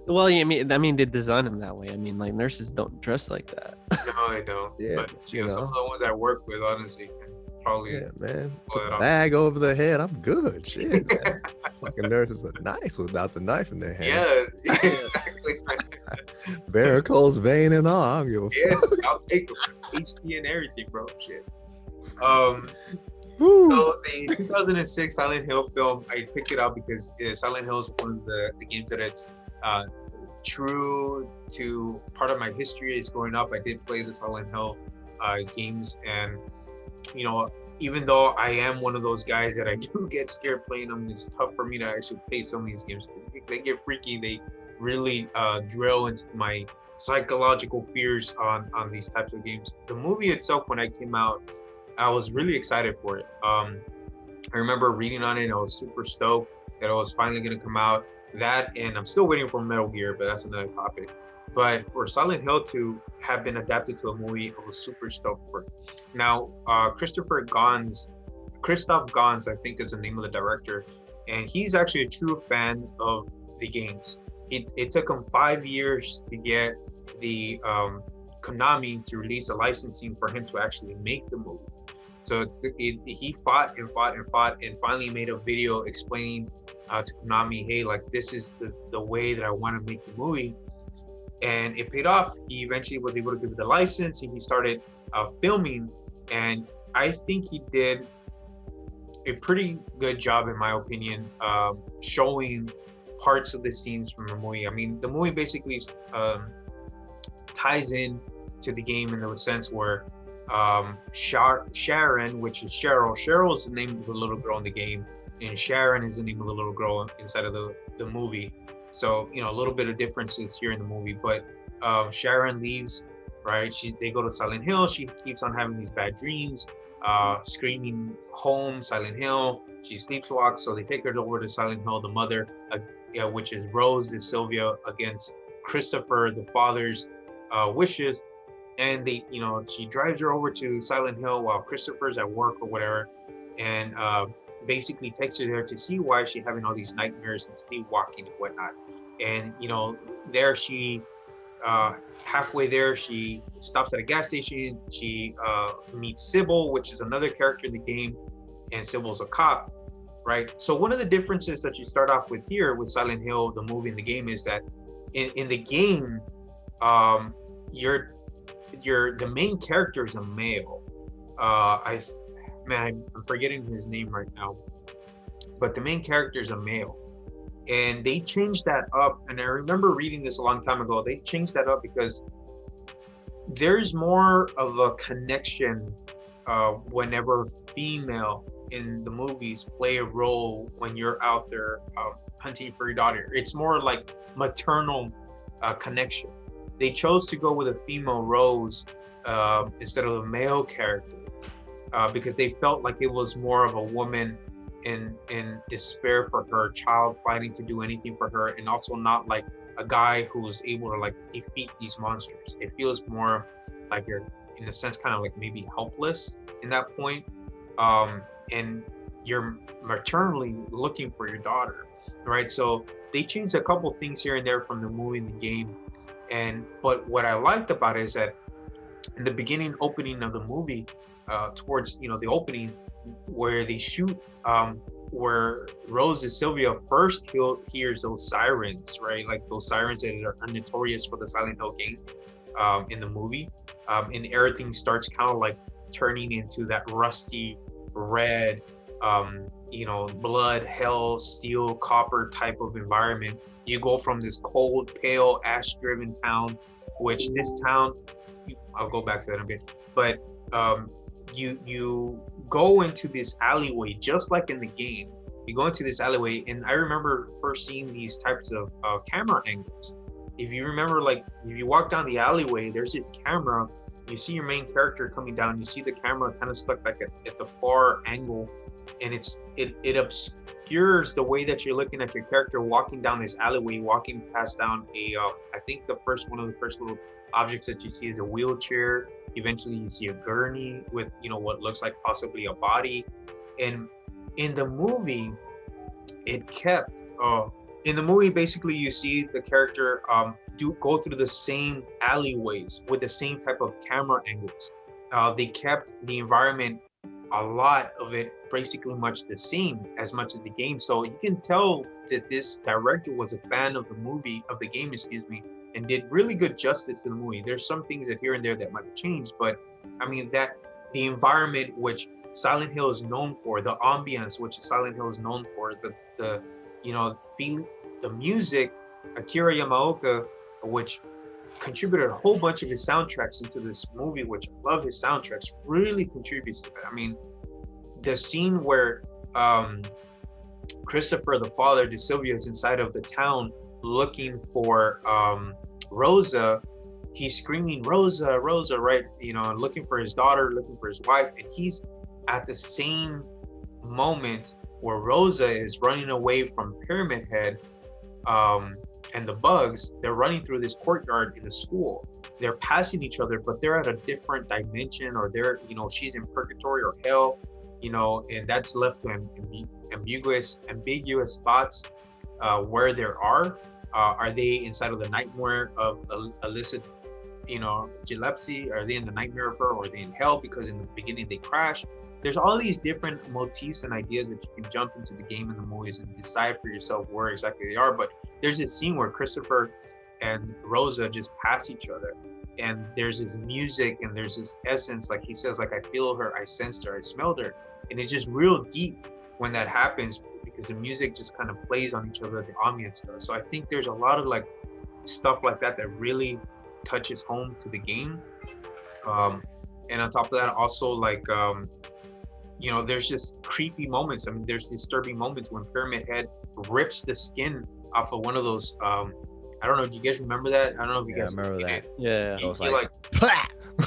A: Well, I mean, they design them that way. I mean, like nurses don't dress like that.
B: No, they don't.
C: Yeah,
B: but some of the ones I work with, honestly, can probably.
C: Yeah, man. Put the
B: off.
C: bag over the head. I'm good. Shit, man. Fucking nurses are nice without the knife in their hand.
B: Yeah, exactly.
C: Varicose vein and all. I don't give a fuck.
B: I'll take them. HD and everything, bro. Shit.
C: Woo.
B: So the 2006 Silent Hill film, I picked it up because Silent Hill is one of the games that it's true to part of my history. Is growing up, I did play the Silent Hill games, and even though I am one of those guys that I do get scared playing them, it's tough for me to actually play some of these games because they get freaky. They really drill into my psychological fears on these types of games. The movie itself, when I came out, I was really excited for it. I remember reading on it, and I was super stoked that it was finally going to come out. That, and I'm still waiting for Metal Gear, but that's another topic. But for Silent Hill to have been adapted to a movie, I was super stoked for it. Now, Christoph Gans, I think is the name of the director, and he's actually a true fan of the games. It took him 5 years to get the Konami to release a licensing for him to actually make the movie. So he fought and finally made a video explaining to Konami, hey, like this is the way that I want to make the movie. And it paid off. He eventually was able to give the license, and he started filming. And I think he did a pretty good job, in my opinion, showing parts of the scenes from the movie. I mean, the movie basically ties in to the game in the sense where Sharon, which is Cheryl is the name of the little girl in the game, and Sharon is the name of the little girl inside of the movie. So, a little bit of differences here in the movie, but Sharon leaves, right? They go to Silent Hill. She keeps on having these bad dreams, screaming home, Silent Hill. She sleepwalks, so they take her over to Silent Hill, the mother, which is Rose de Sylvia, against Christopher, the father's wishes. And she drives her over to Silent Hill while Christopher's at work or whatever, and basically takes her there to see why she's having all these nightmares and sleepwalking and whatnot. And there she halfway there, she stops at a gas station. She meets Sybil, which is another character in the game, and Sybil's a cop, right? So one of the differences that you start off with here with Silent Hill, the movie and the game, is that in the game, the main character is a male. I'm forgetting his name right now, but the main character is a male, and they changed that up. And I remember reading this a long time ago. They changed that up because there's more of a connection whenever female in the movies play a role when you're out there hunting for your daughter. It's more like maternal connection. They chose to go with a female Rose instead of a male character because they felt like it was more of a woman in despair for her child, fighting to do anything for her, and also not like a guy who was able to like defeat these monsters. It feels more like you're, in a sense, kind of like maybe helpless in that point, and you're maternally looking for your daughter, right? So they changed a couple things here and there from the movie and the game. But what I liked about it is that in the opening of the movie, towards the opening where they shoot, where Rose de Sylvia first hears those sirens, right? Like those sirens that are notorious for the Silent Hill game in the movie, and everything starts kind of like turning into that rusty red, blood, hell, steel, copper type of environment. You go from this cold, pale, ash-driven town, which this town, I'll go back to that in a bit, but you go into this alleyway just like in the game. You go into this alleyway, and I remember first seeing these types of camera angles. If you remember, like if you walk down the alleyway, there's this camera. You see your main character coming down. You see the camera kind of stuck like at the far angle, and it obscures the way that you're looking at your character walking down this alleyway, walking past down I think one of the first little objects that you see is a wheelchair. Eventually, you see a gurney with what looks like possibly a body, and in the movie, in the movie, basically, you see the character go through the same alleyways with the same type of camera angles. They kept the environment, a lot of it, basically much the same as much as the game. So you can tell that this director was a fan of the game, and did really good justice to the movie. There's some things that here and there that might have changed, but I mean that the environment which Silent Hill is known for, the ambience which Silent Hill is known for, the feeling, the music, Akira Yamaoka, which contributed a whole bunch of his soundtracks into this movie, which I love his soundtracks, really contributes to it. I mean, the scene where Christopher, the father, De Silvia, is inside of the town looking for Rosa. He's screaming, Rosa, Rosa, right? Looking for his daughter, looking for his wife. And he's at the same moment where Rosa is running away from Pyramid Head and the bugs. They're running through this courtyard in the school. They're passing each other, but they're at a different dimension, or they're, she's in purgatory or hell, and that's left to ambiguous thoughts where there are. Are they inside of the nightmare of illicit, Gillespie? Are they in the nightmare of her, or are they in hell because in the beginning they crash? There's all these different motifs and ideas that you can jump into the game and the movies and decide for yourself where exactly they are. But there's this scene where Christopher and Rosa just pass each other, and there's this music and there's this essence, like he says, like, I feel her, I sensed her, I smelled her. And it's just real deep when that happens, because the music just kind of plays on each other, the ambience does. So I think there's a lot of like stuff like that that really touches home to the game. And on top of that, also like, there's just creepy moments. I mean, there's disturbing moments when Pyramid Head rips the skin off of one of those, I don't know, do you guys remember that? I don't know if you guys
C: remember that.
A: Yeah.
C: It was
B: like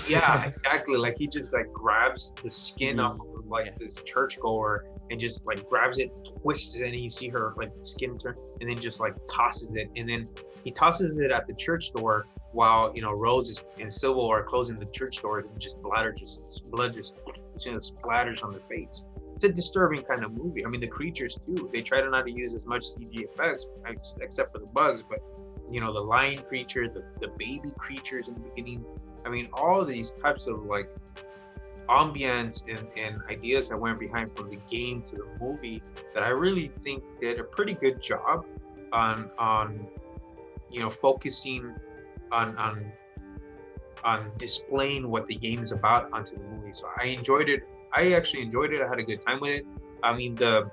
B: yeah, exactly. Like he just like grabs the skin off of like this churchgoer and just like grabs it, twists it, and you see her like skin turn, and then just like tosses it. And then he tosses it at the church door while, Rose and Sybil are closing the church door, and just blood just splatters on the face. It's a disturbing kind of movie. I mean, the creatures too, they try to not to use as much CG effects except for the bugs, but the lion creature, the baby creatures in the beginning. I mean, all of these types of like ambience and ideas that went behind from the game to the movie that I really think did a pretty good job on focusing on displaying what the game is about onto the movie. So I enjoyed it. I actually enjoyed it. I had a good time with it. I mean, the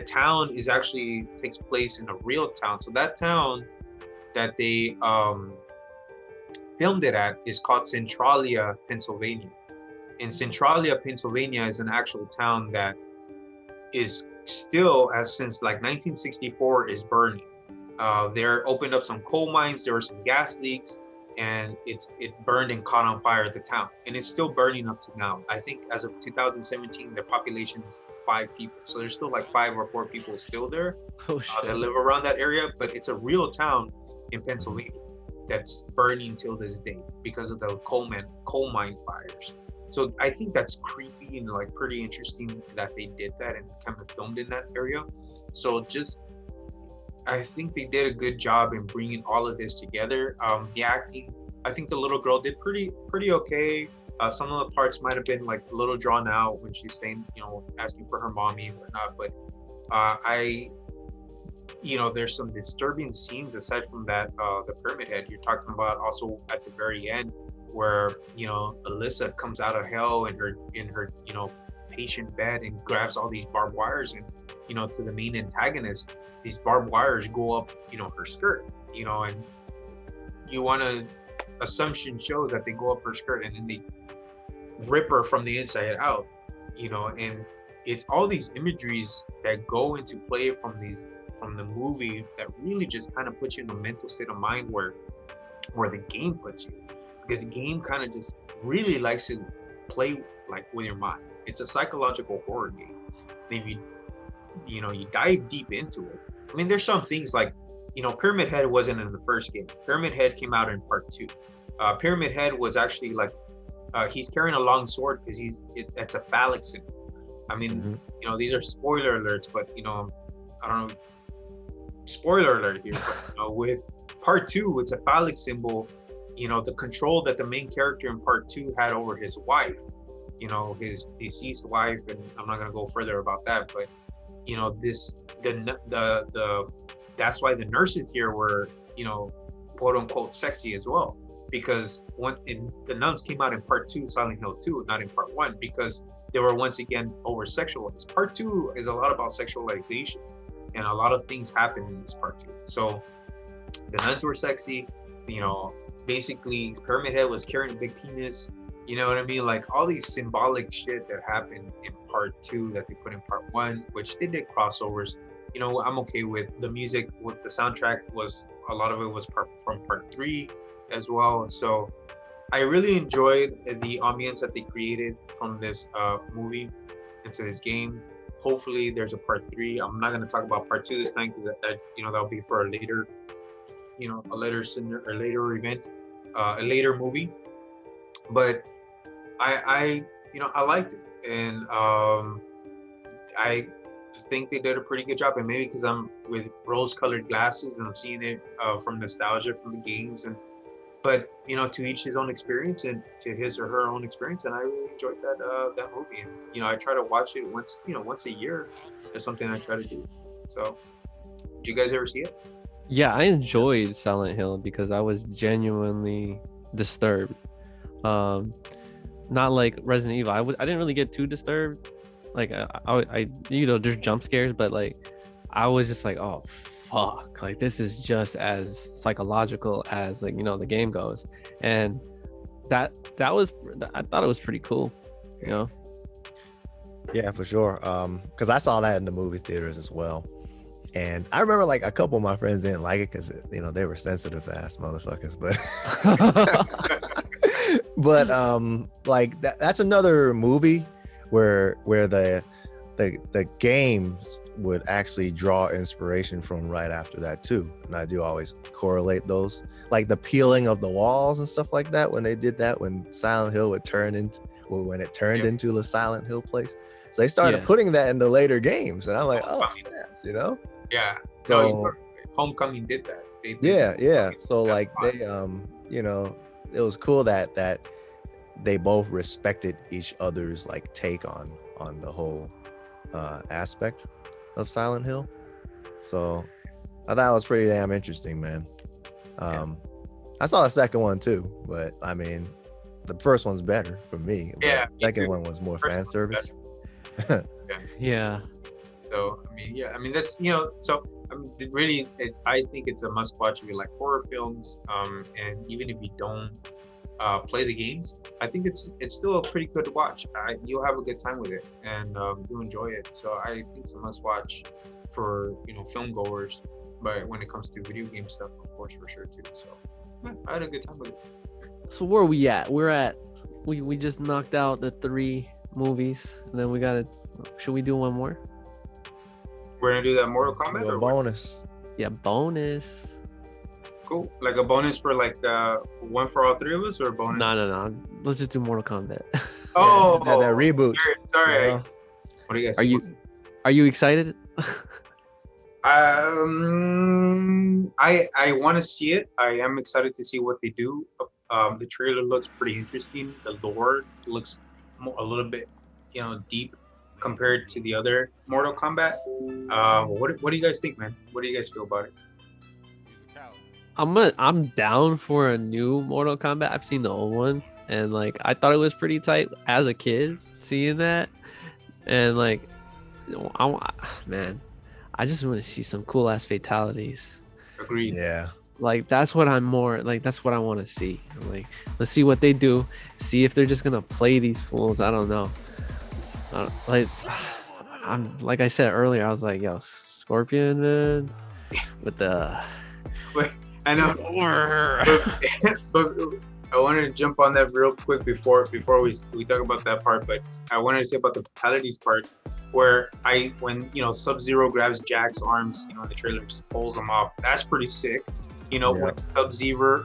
B: town takes place in a real town. So that town that they filmed it at is called Centralia, Pennsylvania. And Centralia, Pennsylvania is an actual town that is still, since like 1964, is burning. There opened up some coal mines, there were some gas leaks, and it burned and caught on fire at the town. And it's still burning up to now. I think as of 2017, their population is 5 people. So there's still like 5 or 4 people still there that live around that area. But it's a real town in Pennsylvania that's burning till this day because of the coal mine fires. So I think that's creepy and like pretty interesting that they did that and kind of filmed in that area. So I think they did a good job in bringing all of this together. The acting, I think the little girl did pretty okay. Some of the parts might have been like a little drawn out when she's saying, asking for her mommy and whatnot. But there's some disturbing scenes aside from that, the Pyramid Head. You're talking about also at the very end where Alyssa comes out of hell in her patient bed and grabs all these barbed wires, and to the main antagonist, these barbed wires go up her skirt, and you want to assumption shows that they go up her skirt and then they rip her from the inside out, and it's all these imageries that go into play from the movie that really just kind of puts you in a mental state of mind where the game puts you, because the game kind of just really likes to play like with your mind. It's a psychological horror game. Maybe you dive deep into it. I mean, there's some things like Pyramid Head wasn't in the first game. Pyramid Head came out in part 2. Pyramid Head was actually like he's carrying a long sword because it's a phallic symbol. I mean, these are spoiler alerts, but I don't know, spoiler alert here, but with part 2, it's a phallic symbol. The control that the main character in part 2 had over his wife, his deceased wife, and I'm not gonna go further about that, but that's why the nurses here were quote unquote sexy as well, because the nuns came out in part 2, Silent Hill 2, not in part 1, because they were once again over sexualized. Part 2 is a lot about sexualization, and a lot of things happen in this part 2. So the nuns were sexy, basically Pyramid Head was carrying a big penis, you know what I mean? Like all these symbolic shit that happened in part 2 that they put in part 1, which they did crossovers. I'm okay with the music. With the soundtrack, was a lot of it was from part 3 as well. So I really enjoyed the ambience that they created from this movie into this game. Hopefully there's a part 3. I'm not going to talk about part 2 this time, because that'll be for a later event, a later movie. But I liked it, and I think they did a pretty good job. And maybe because I'm with rose-colored glasses and I'm seeing it from nostalgia from the games, but to each his own experience and to his or her own experience. And I really enjoyed that movie. And I try to watch it once a year. Is something I try to do. So, did you guys ever see it?
A: Yeah, I enjoyed Silent Hill because I was genuinely disturbed. Not like Resident Evil. I didn't really get too disturbed. Like I there's jump scares, but like I was just like, oh fuck, like this is just as psychological as like the game goes. And that was, I thought it was pretty cool.
C: Yeah, for sure. Because I saw that in the movie theaters as well. And I remember like a couple of my friends didn't like it because they were sensitive ass motherfuckers, but like that's another movie where the games would actually draw inspiration from right after that too. And I do always correlate those, like the peeling of the walls and stuff like that when they did that, when Silent Hill would turn into, or when it turned into the Silent Hill place. So they started putting that into later games, and I'm like, oh snaps,
B: Yeah.
C: So,
B: Homecoming did that.
C: Yeah. So like they it was cool that they both respected each other's like take on the whole aspect of Silent Hill. So I thought it was pretty damn interesting, man. I saw the second one too, but I mean the first one's better for me.
B: Yeah.
C: The second one was more fan service.
A: Yeah.
B: So I mean that's so really I think it's a must watch if you like horror films, and even if you don't play the games, I think it's still a pretty good watch. You'll have a good time with it, and you'll enjoy it. So I think it's a must watch for film goers, but when it comes to video game stuff, of course, for sure too. So I had a good time with it.
A: So where are we at? We just knocked out the 3 movies, and then should we do one more?
B: We're gonna do that Mortal Kombat or
C: bonus.
A: Yeah, bonus.
B: Cool. Like a bonus for like one for all 3 of us, or a bonus?
A: No. Let's just do Mortal Kombat.
B: Oh,
C: that reboot.
B: Sorry. What do you guys?
A: Are you excited?
B: I want to see it. I am excited to see what they do. The trailer looks pretty interesting. The lore looks a little bit, deep compared to the other Mortal Kombat. What do you guys think, man? What do you guys feel about it?
A: I'm down for a new Mortal Kombat. I've seen the old one, and like I thought it was pretty tight as a kid seeing that, and like, man, I just want to see some cool ass fatalities.
B: Agreed.
C: Yeah.
A: Like that's what I'm more like. That's what I want to see. I'm like, let's see what they do. See if they're just gonna play these fools. I don't know. Like, I'm like I said earlier. I was like, yo, Scorpion, man, with the.
B: Wait, I know. but I wanted to jump on that real quick before we talk about that part. But I wanted to say about the fatalities part, where when Sub-Zero grabs Jack's arms, in the trailer, just pulls them off. That's pretty sick. When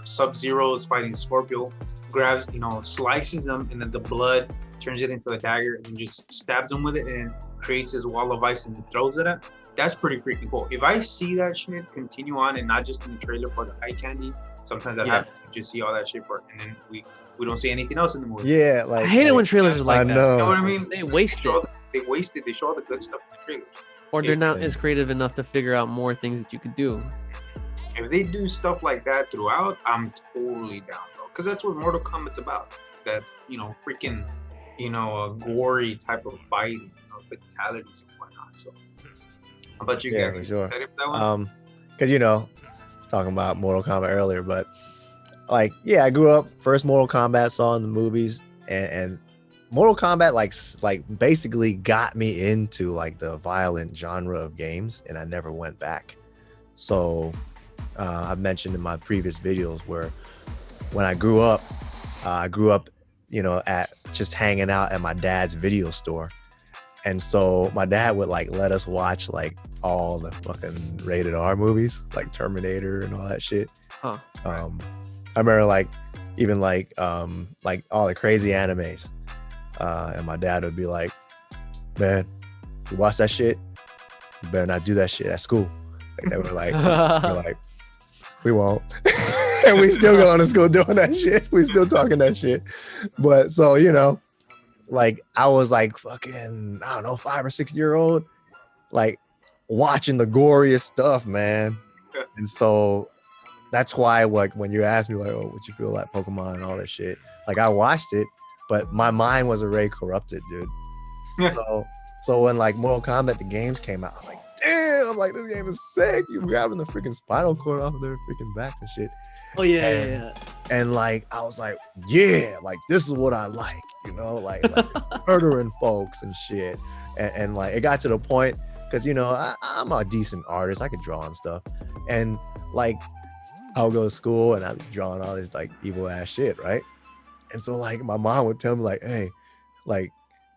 B: Sub-Zero is fighting Scorpio, grabs, slices them, and then the blood turns it into a dagger, and then just stabs him with it, and creates his wall of ice and throws it at. That's pretty freaking cool. If I see that shit continue on, and not just in the trailer for the eye candy, sometimes that happens. You just see all that shit for, and then we don't see anything else in the movie.
C: Yeah, like
A: I hate it when trailers are like that.
C: know.
B: You know what I mean?
A: They waste it.
B: They show all the good stuff in the trailers.
A: Or they're not as creative enough to figure out more things that you could do.
B: If they do stuff like that throughout, I'm totally down, bro. Because that's what Mortal Kombat's about. That freaking a gory type of fighting, fatalities and whatnot. So, how about you guys?
C: For sure.
B: Excited for that one?
C: Because talking about Mortal Kombat earlier, but like, yeah, I grew up first Mortal Kombat saw in the movies, and Mortal Kombat like basically got me into like the violent genre of games, and I never went back. So I've mentioned in my previous videos where when I grew up at just hanging out at my dad's video store. And so my dad would like let us watch like all the fucking rated R movies, like Terminator and all that shit.
A: Huh.
C: I remember like even like all the crazy animes. And my dad would be like, man, you watch that shit, you better not do that shit at school. Like they were like, we won't. And we still going to school doing that shit. We still talking that shit. But so, like I was like fucking, I don't know, 5 or 6 year old, like watching the goriest stuff, man. And so that's why like when you asked me like, oh, what you feel like Pokemon and all that shit, like I watched it, but my mind was already corrupted, dude. So when like Mortal Kombat the games came out, I was like, damn, like this game is sick. You grabbing the freaking spinal cord off of their freaking backs and shit.
A: Oh yeah.
C: And like I was like, yeah, like this is what I like, like murdering folks and shit. And like it got to the point because I'm a decent artist, I could draw and stuff, and like I'll go to school and I'd be drawing all this like evil ass shit, right? And so like my mom would tell me like, hey, like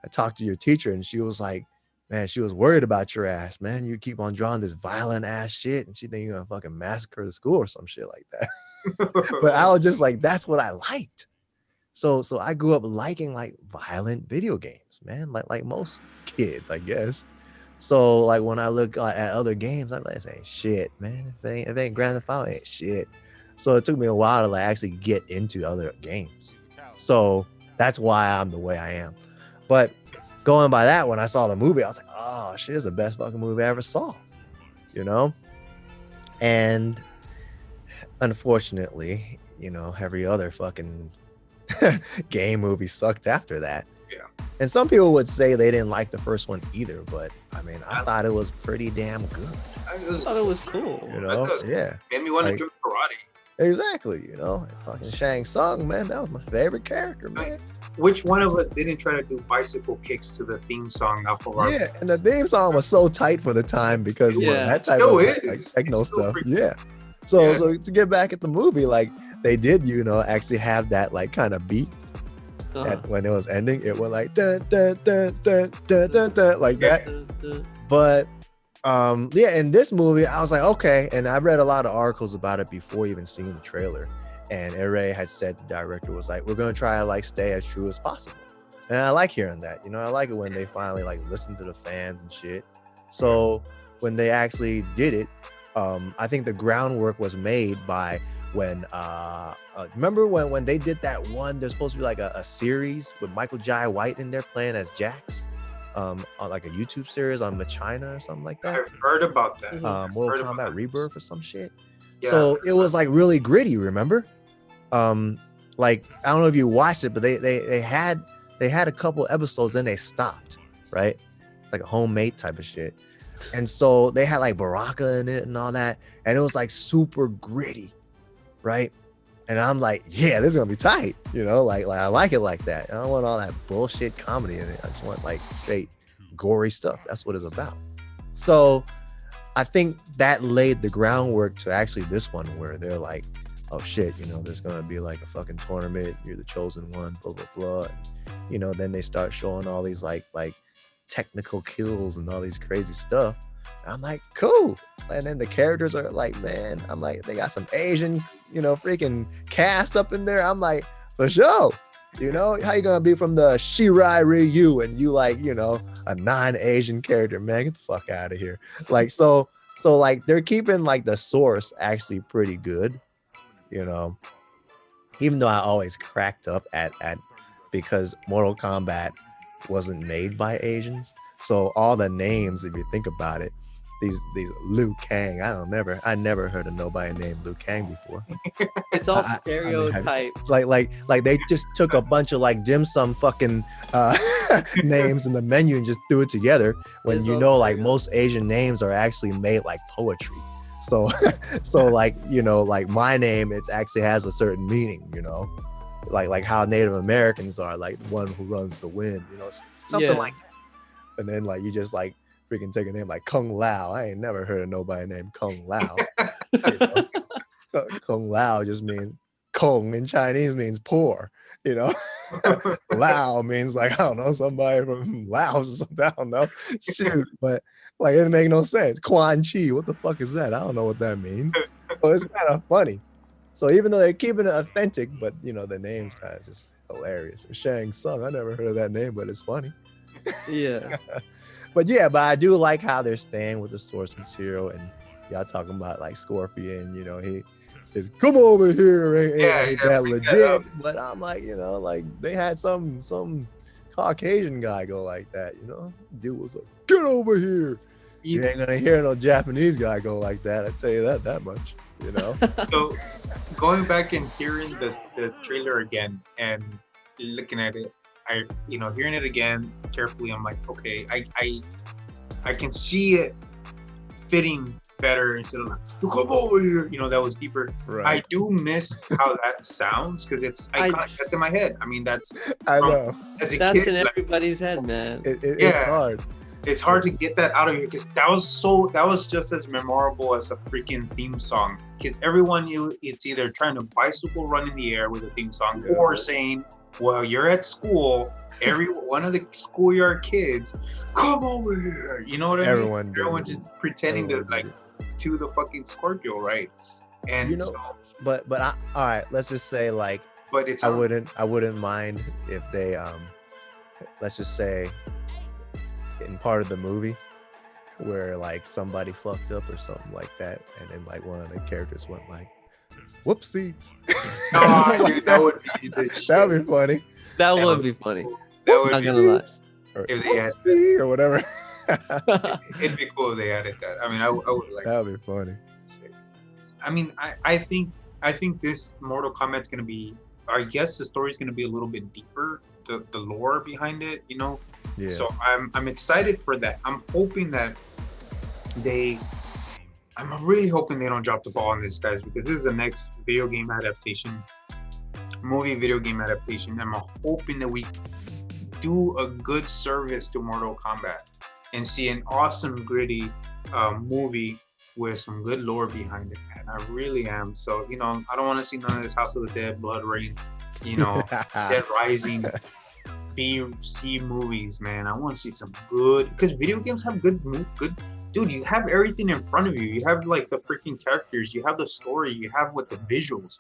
C: I talked to your teacher and she was like, man, she was worried about your ass, man. You keep on drawing this violent ass shit, and she think you're gonna fucking massacre the school or some shit like that. But I was just like, that's what I liked. So I grew up liking like violent video games, man, like most kids, I guess. So like when I look at other games, I'm like, this ain't shit, man. If it ain't Grand Theft Auto, it ain't shit. So it took me a while to like actually get into other games. So that's why I'm the way I am. But going by that, when I saw the movie, I was like, oh shit, it's the best fucking movie I ever saw, And unfortunately, every other fucking game movie sucked after that. Yeah. And some people would say they didn't like the first one either, but I mean, I thought it was pretty damn good.
A: I thought it was cool.
C: Yeah.
B: Made me want to do karate.
C: Exactly, fucking Shang Tsung, man, that was my favorite character, man.
B: Which one of us didn't try to do bicycle kicks to the theme song off of our
C: and the theme song was so tight for the time because that type of like, techno stuff. Yeah. So to get back at the movie, like they did, actually have that like kind of beat. That when it was ending, it went like dun dun dun dun dun dun dun like that. But in this movie, I was like, okay, and I read a lot of articles about it before even seeing the trailer. And Ray had said the director was like, we're gonna try to like stay as true as possible. And I like hearing that. I like it when they finally like listen to the fans and shit. So when they actually did it, I think the groundwork was made by when remember when they did that one, there's supposed to be like a series with Michael Jai White in there playing as Jax, on like a YouTube series on Machina or something like that.
B: I've heard about that.
C: Mortal Kombat Rebirth or some shit. So it was like really gritty, remember? Like I don't know if you watched it, but they had a couple episodes, then they stopped, right? It's like a homemade type of shit. And so they had like Baraka in it and all that, and it was like super gritty, right? And I'm like, yeah, this is gonna be tight, you know, like I like it like that. I don't want all that bullshit comedy in it. I just want like straight gory stuff. That's what it's about. So I think that laid the groundwork to actually this one where they're like, oh shit, you know, there's gonna be like a fucking tournament, you're the chosen one, blah blah blah. You know, then they start showing all these like technical kills and all these crazy stuff. I'm like, cool. And then the characters are like, man, I'm like, they got some Asian, you know, freaking cast up in there. I'm like, for sure. You know, how you gonna be from the Shirai Ryu and you like, you know, a non-Asian character? Man, get the fuck out of here. Like, so like they're keeping like the source actually pretty good, you know, even though I always cracked up at because Mortal Kombat wasn't made by Asians. So all the names, if you think about it, these Liu Kang, I never heard of nobody named Liu Kang before.
A: It's all stereotypes.
C: Like they just took a bunch of like dim sum fucking names in the menu and just threw it together when it's, you know, like most Asian names are actually made like poetry. So like, you know, like my name, it actually has a certain meaning, you know, like how Native Americans are, like one who runs the wind, you know, something like that. And then like you just like freaking take a name like Kung Lao. I ain't never heard of nobody named Kung Lao. You know? So Kung Lao just means Kung in Chinese means poor, you know. Lao means like, I don't know, somebody from Laos or something. I don't know. Shoot, but like it didn't make no sense. Quan Chi, what the fuck is that? I don't know what that means. But it's kind of funny. So even though they're keeping it authentic, but you know, the name's kind of just hilarious. Shang Tsung, I never heard of that name, but it's funny.
A: Yeah.
C: But I do like how they're staying with the source material, and y'all talking about like Scorpion, you know, he is come over here, ain't that legit? But I'm like, you know, like they had some Caucasian guy go like that, you know, dude was like, get over here. You ain't gonna hear no Japanese guy go like that. I tell you that much, you know.
D: So going back and hearing the trailer again and looking at it, hearing it again carefully, I'm like, okay, I can see it fitting better instead of like, you come over here, you know, that was deeper. Right. I do miss how that sounds because it's iconic. That's in my head. I mean, that's
C: I know.
D: As a
A: that's
D: kid,
A: in everybody's head, man.
C: It's hard.
D: It's hard to get that out of you because that was just as memorable as a freaking theme song. Because everyone knew it's either trying to bicycle run in the air with a theme song or saying, well, you're at school, every one of the schoolyard kids, come over here. You know what I mean? Everyone just pretending to like to the fucking Scorpio, right? And
C: you know, but all right, let's just say like,
D: but it's
C: I wouldn't mind if they let's just say in part of the movie where like somebody fucked up or something like that, and then like one of the characters went like, whoopsies.
D: Dude, that would be the shit.
C: That would be funny.
A: That would be funny.
D: That would
A: not
D: be
A: gonna lie.
D: If they had
C: or whatever.
D: It'd be cool if they added that. I mean, I would like
C: that would be funny.
D: I mean, I think this Mortal Kombat's gonna be, I guess the story's gonna be a little bit deeper, the lore behind it, you know.
C: Yeah.
D: So I'm excited for that. I'm hoping that I'm really hoping they don't drop the ball on this, guys, because this is the next video game adaptation. I'm hoping that we do a good service to Mortal Kombat and see an awesome gritty movie with some good lore behind it, man. I really am. So, you know, I don't want to see none of this House of the Dead, Blood Rain, you know, Dead Rising, B-C movies, man. I want to see some good, because video games have good, dude, you have everything in front of you. You have like the freaking characters, you have the story, you have what the visuals.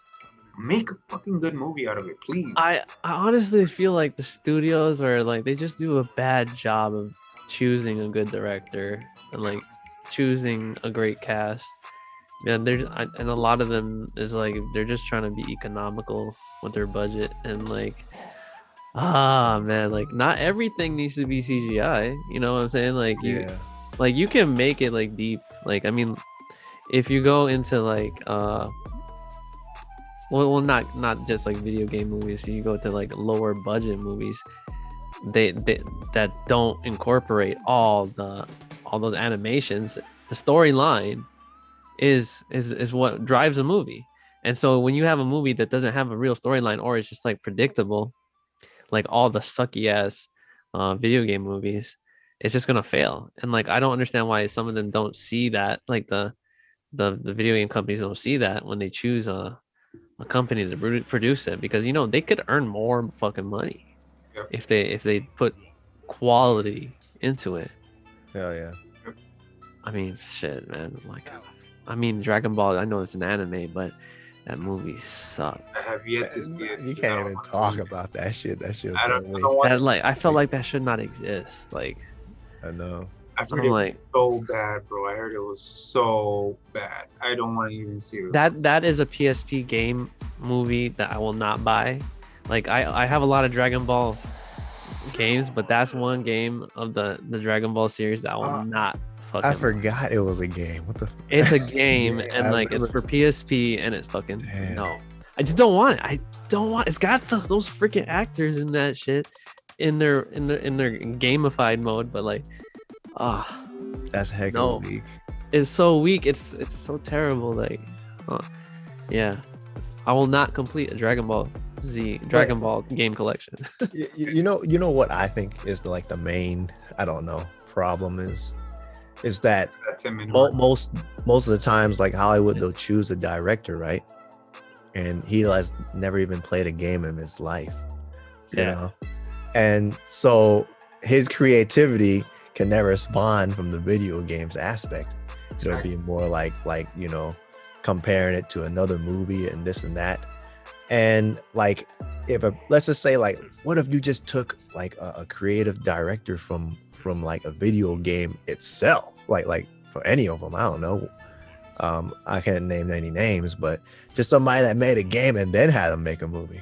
D: Make a fucking good movie out of it, please.
A: I honestly feel like the studios are like, they just do a bad job of choosing a good director and like choosing a great cast. And and a lot of them is like they're just trying to be economical with their budget, and like man, like not everything needs to be CGI. You know what I'm saying? Like you can make it like deep. Like I mean, if you go into like well not just like video game movies, you go to like lower budget movies, they that don't incorporate all those animations. The storyline is what drives a movie. And so when you have a movie that doesn't have a real storyline, or it's just like predictable, like all the sucky ass video game movies, it's just gonna fail. And like I don't understand why some of them don't see that, like the video game companies don't see that when they choose a company to produce it, because you know they could earn more fucking money
D: Yep.
A: if they put quality into it.
C: Hell yeah.
A: I mean, shit, man. Like, I mean, Dragon Ball, I know it's an anime, but that movie sucked.
D: I have yet to see it.
C: You can't even talk about that shit. That shit was
D: I
C: so
D: don't
C: weak.
D: know
A: That,
D: why.
A: like, I felt like that should not exist. Like,
C: I know.
D: I heard
A: I'm
D: it
A: like,
D: was so bad, bro. I heard it was so bad. I don't want to even see it.
A: that is a PSP game movie that I will not buy. Like, I have a lot of Dragon Ball games, but that's one game of the Dragon Ball series that I will not fucking.
C: I forgot it was a game. What the?
A: It's a game,
C: Yeah,
A: and
C: I
A: like it's for
C: remember.
A: PSP, and it's fucking
C: Damn.
A: no. I just don't want it. I don't want. It's got those freaking actors in that shit in their gamified mode, but like, ah,
C: That's heck
A: No.
C: of a weak.
A: it's so weak. It's so terrible. Like, yeah, I will not complete a Dragon Ball game collection.
C: You know what I think is like the main, I don't know, problem is that
D: That's him in
C: most of the times, like Hollywood, they'll choose a director, right? And he has never even played a game in his life, you
A: Yeah.
C: know? And so his creativity can never spawn from the video games aspect. It'll be more like you know, comparing it to another movie and this and that. And like, let's just say, like, what if you just took like a creative director from like a video game itself, like for any of them, I don't know, I can't name any names, but just somebody that made a game and then had them make a movie.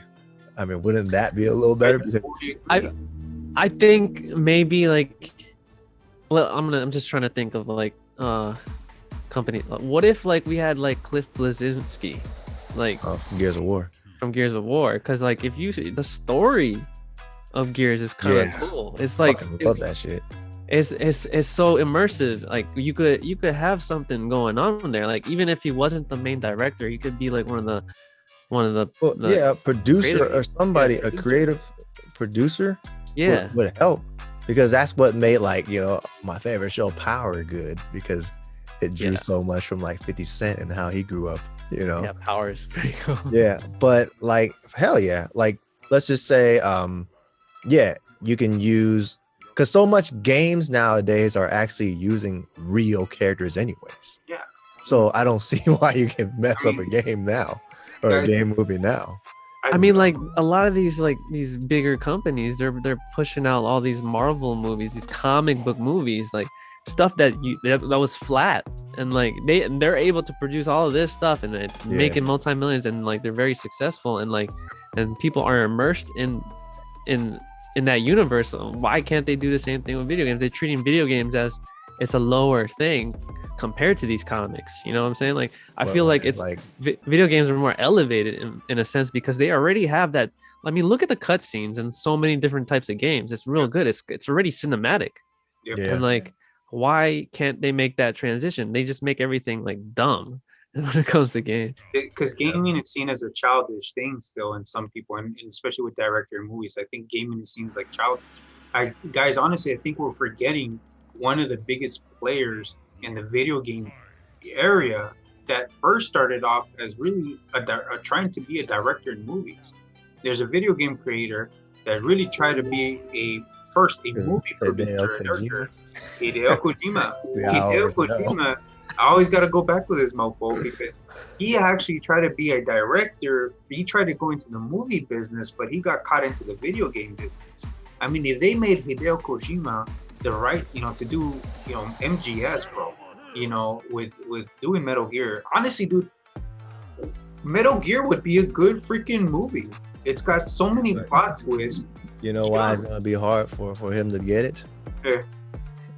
C: I mean, wouldn't that be a little better? Because
A: I think maybe like, well, I'm just trying to think of like company. What if like we had like Cliff Bleszinski, like
C: Gears of War.
A: from Gears of War? Because like if you see the story of Gears is kind of
C: Yeah.
A: cool. It's like
C: Fucking love that shit.
A: it's so immersive. Like you could have something going on there. Like even if he wasn't the main director, he could be like one of the
C: Well,
A: the
C: yeah, a producer
A: creative-
C: or somebody,
A: yeah,
C: a creative producer
A: yeah.
C: would help, because that's what made, like, you know, my favorite show, Power, good, because it drew
A: Yeah.
C: so much from like 50 Cent and how he grew up, you know.
A: Yeah, Power is pretty cool.
C: Yeah, but like, hell yeah, like, let's just say yeah, you can use, because so much games nowadays are actually using real characters anyways.
D: Yeah.
C: So I don't see why you can mess up a game now, or a game movie now.
A: I mean, like a lot of these bigger companies, they're pushing out all these Marvel movies, these comic book movies, like stuff that was flat, and like they're able to produce all of this stuff and it making multi-millions, and like they're very successful, and like and people are immersed in that universe. So why can't they do the same thing with video games? They're treating video games as it's a lower thing compared to these comics. You know what I'm saying? Like I feel like it's
C: like,
A: video games are more elevated in a sense, because they already have that. I mean, look at the cutscenes in so many different types of games. It's real good. It's already cinematic.
D: Yep.
C: Yeah.
A: And like, why can't they make that transition? They just make everything like dumb when it comes to games.
D: Because gaming is seen as a childish thing still in some people, and especially with director movies. I think gaming is seen as like childish. Guys, honestly, I think we're forgetting one of the biggest players in the video game area that first started off as really trying to be a director in movies. There's a video game creator that really tried to be a movie producer. Hideo Kojima.
C: Yeah, I
D: Hideo
C: always know.
D: Kojima. I always got to go back with this mofo, because he actually tried to be a director. He tried to go into the movie business, but he got caught into the video game business. I mean, if they made Hideo Kojima the right, you know, to do, you know, MGS, bro, you know, with doing Metal Gear, honestly, dude, Metal Gear would be a good freaking movie. It's got so many plot twists.
C: you know why it's gonna be hard for him to get it?
D: Yeah.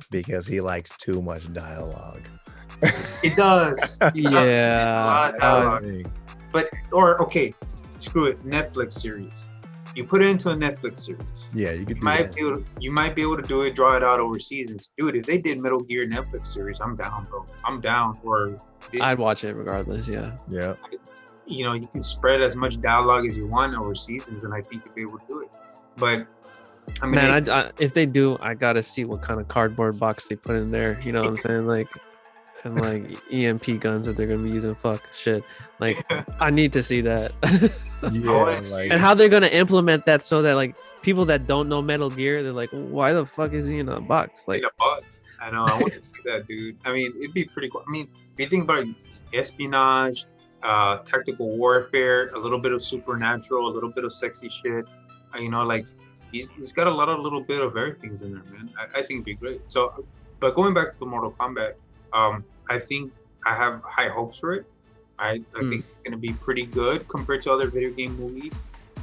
C: Because he likes too much dialogue.
D: It does.
A: Yeah.
D: A lot of dialogue. But okay, screw it. Netflix series. You put it into a Netflix series.
C: Yeah, you could
D: You
C: do
D: might
C: that.
D: be able to, you might be able to do it, draw it out over seasons, dude. If they did Metal Gear Netflix series, I'm down, bro. I'm down. Or
A: I'd watch it regardless. Yeah.
C: Yeah.
D: you know, you can spread as much dialogue as you want over seasons, and I think you'll be able to do it. But I mean,
A: Man, if they do, I gotta see what kind of cardboard box they put in there. You know what I'm saying? Like, and like EMP guns that they're gonna be using. Fuck shit. Like, I need to see that.
C: Yeah, like,
A: And how they're gonna implement that so that like people that don't know Metal Gear, they're like, why the fuck is he in a box? Like,
D: in a box. I know. I want to see that, dude. I mean, it'd be pretty cool. I mean, if you think about espionage, tactical warfare, a little bit of supernatural, a little bit of sexy shit. You know, like he's got a little bit of everything in there, man. I think it'd be great. So, but going back to the Mortal Kombat, I think I have high hopes for it. I think it's gonna be pretty good compared to other video game movies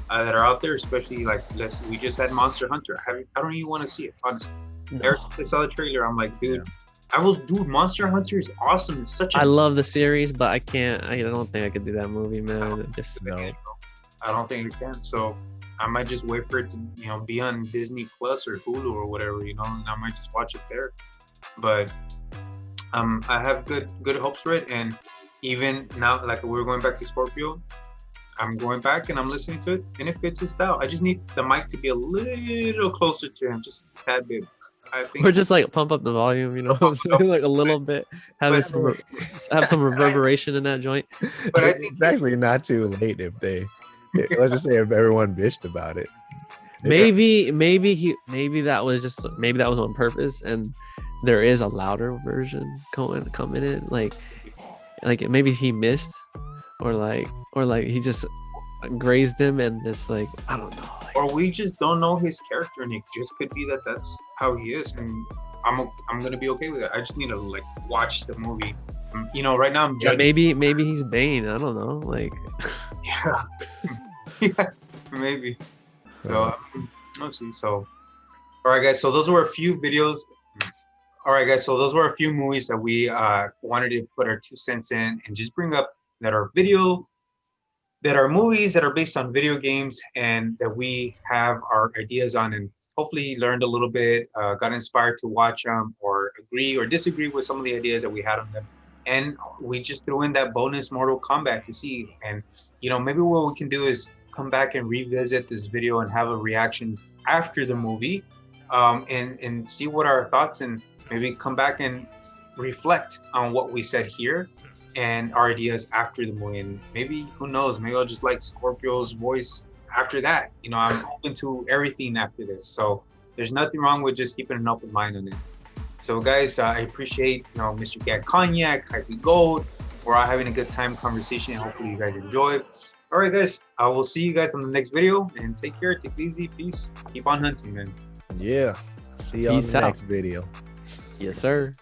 D: that are out there, especially like we just had Monster Hunter. I don't even want to see it, honestly.
A: no.
D: I saw the trailer. I'm like, dude, Monster Hunter is awesome. It's such a
A: I love the series, but I can't. I don't think I could do that movie, man.
C: no.
D: I don't think it can. So I might just wait for it to, you know, be on Disney Plus or Hulu or whatever, you know, and I might just watch it there. But I have good hopes for it, and even now, like we're going back to Scorpio, I'm going back and I'm listening to it, and it fits his style. I just need the mic to be a little closer to him, just a tad bit. I think,
A: or just like pump up the volume, you know what I'm saying? Like a little bit, have some reverberation in that joint.
D: But I think
C: It's actually not too late if let's just say if everyone bitched about it.
A: Maybe that was on purpose, and there is a louder version coming in. Like maybe he missed, or like he just grazed him, and just like I don't know. Like,
D: or we just don't know his character, and it just could be that that's how he is, and I'm gonna be okay with it. I just need to like watch the movie. You know, right now I'm
A: yeah,
D: judging.
A: maybe he's Bane. I don't know. Like,
D: Yeah, yeah, maybe. So let's see. So, all right, guys. So those were a few videos. All right, guys. So those were a few movies that we wanted to put our 2 cents in and just bring up that are movies that are based on video games and that we have our ideas on, and hopefully learned a little bit, got inspired to watch them, or agree or disagree with some of the ideas that we had on them. And we just threw in that bonus Mortal Kombat to see. And, you know, maybe what we can do is come back and revisit this video and have a reaction after the movie, and see what our thoughts, and maybe come back and reflect on what we said here and our ideas after the movie. And maybe, who knows, maybe I'll just like Scorpio's voice after that. You know, I'm open to everything after this. So there's nothing wrong with just keeping an open mind on it. So guys, I appreciate, you know, Mr. Gackt Cognac, HyphyGold. We're all having a good time conversation. Hopefully you guys enjoy. All right, guys, I will see you guys on the next video, and take care, take it easy, peace, keep on hunting, man.
C: Yeah. See y'all in
A: Peace
C: the
A: out.
C: next video.
A: yes, sir.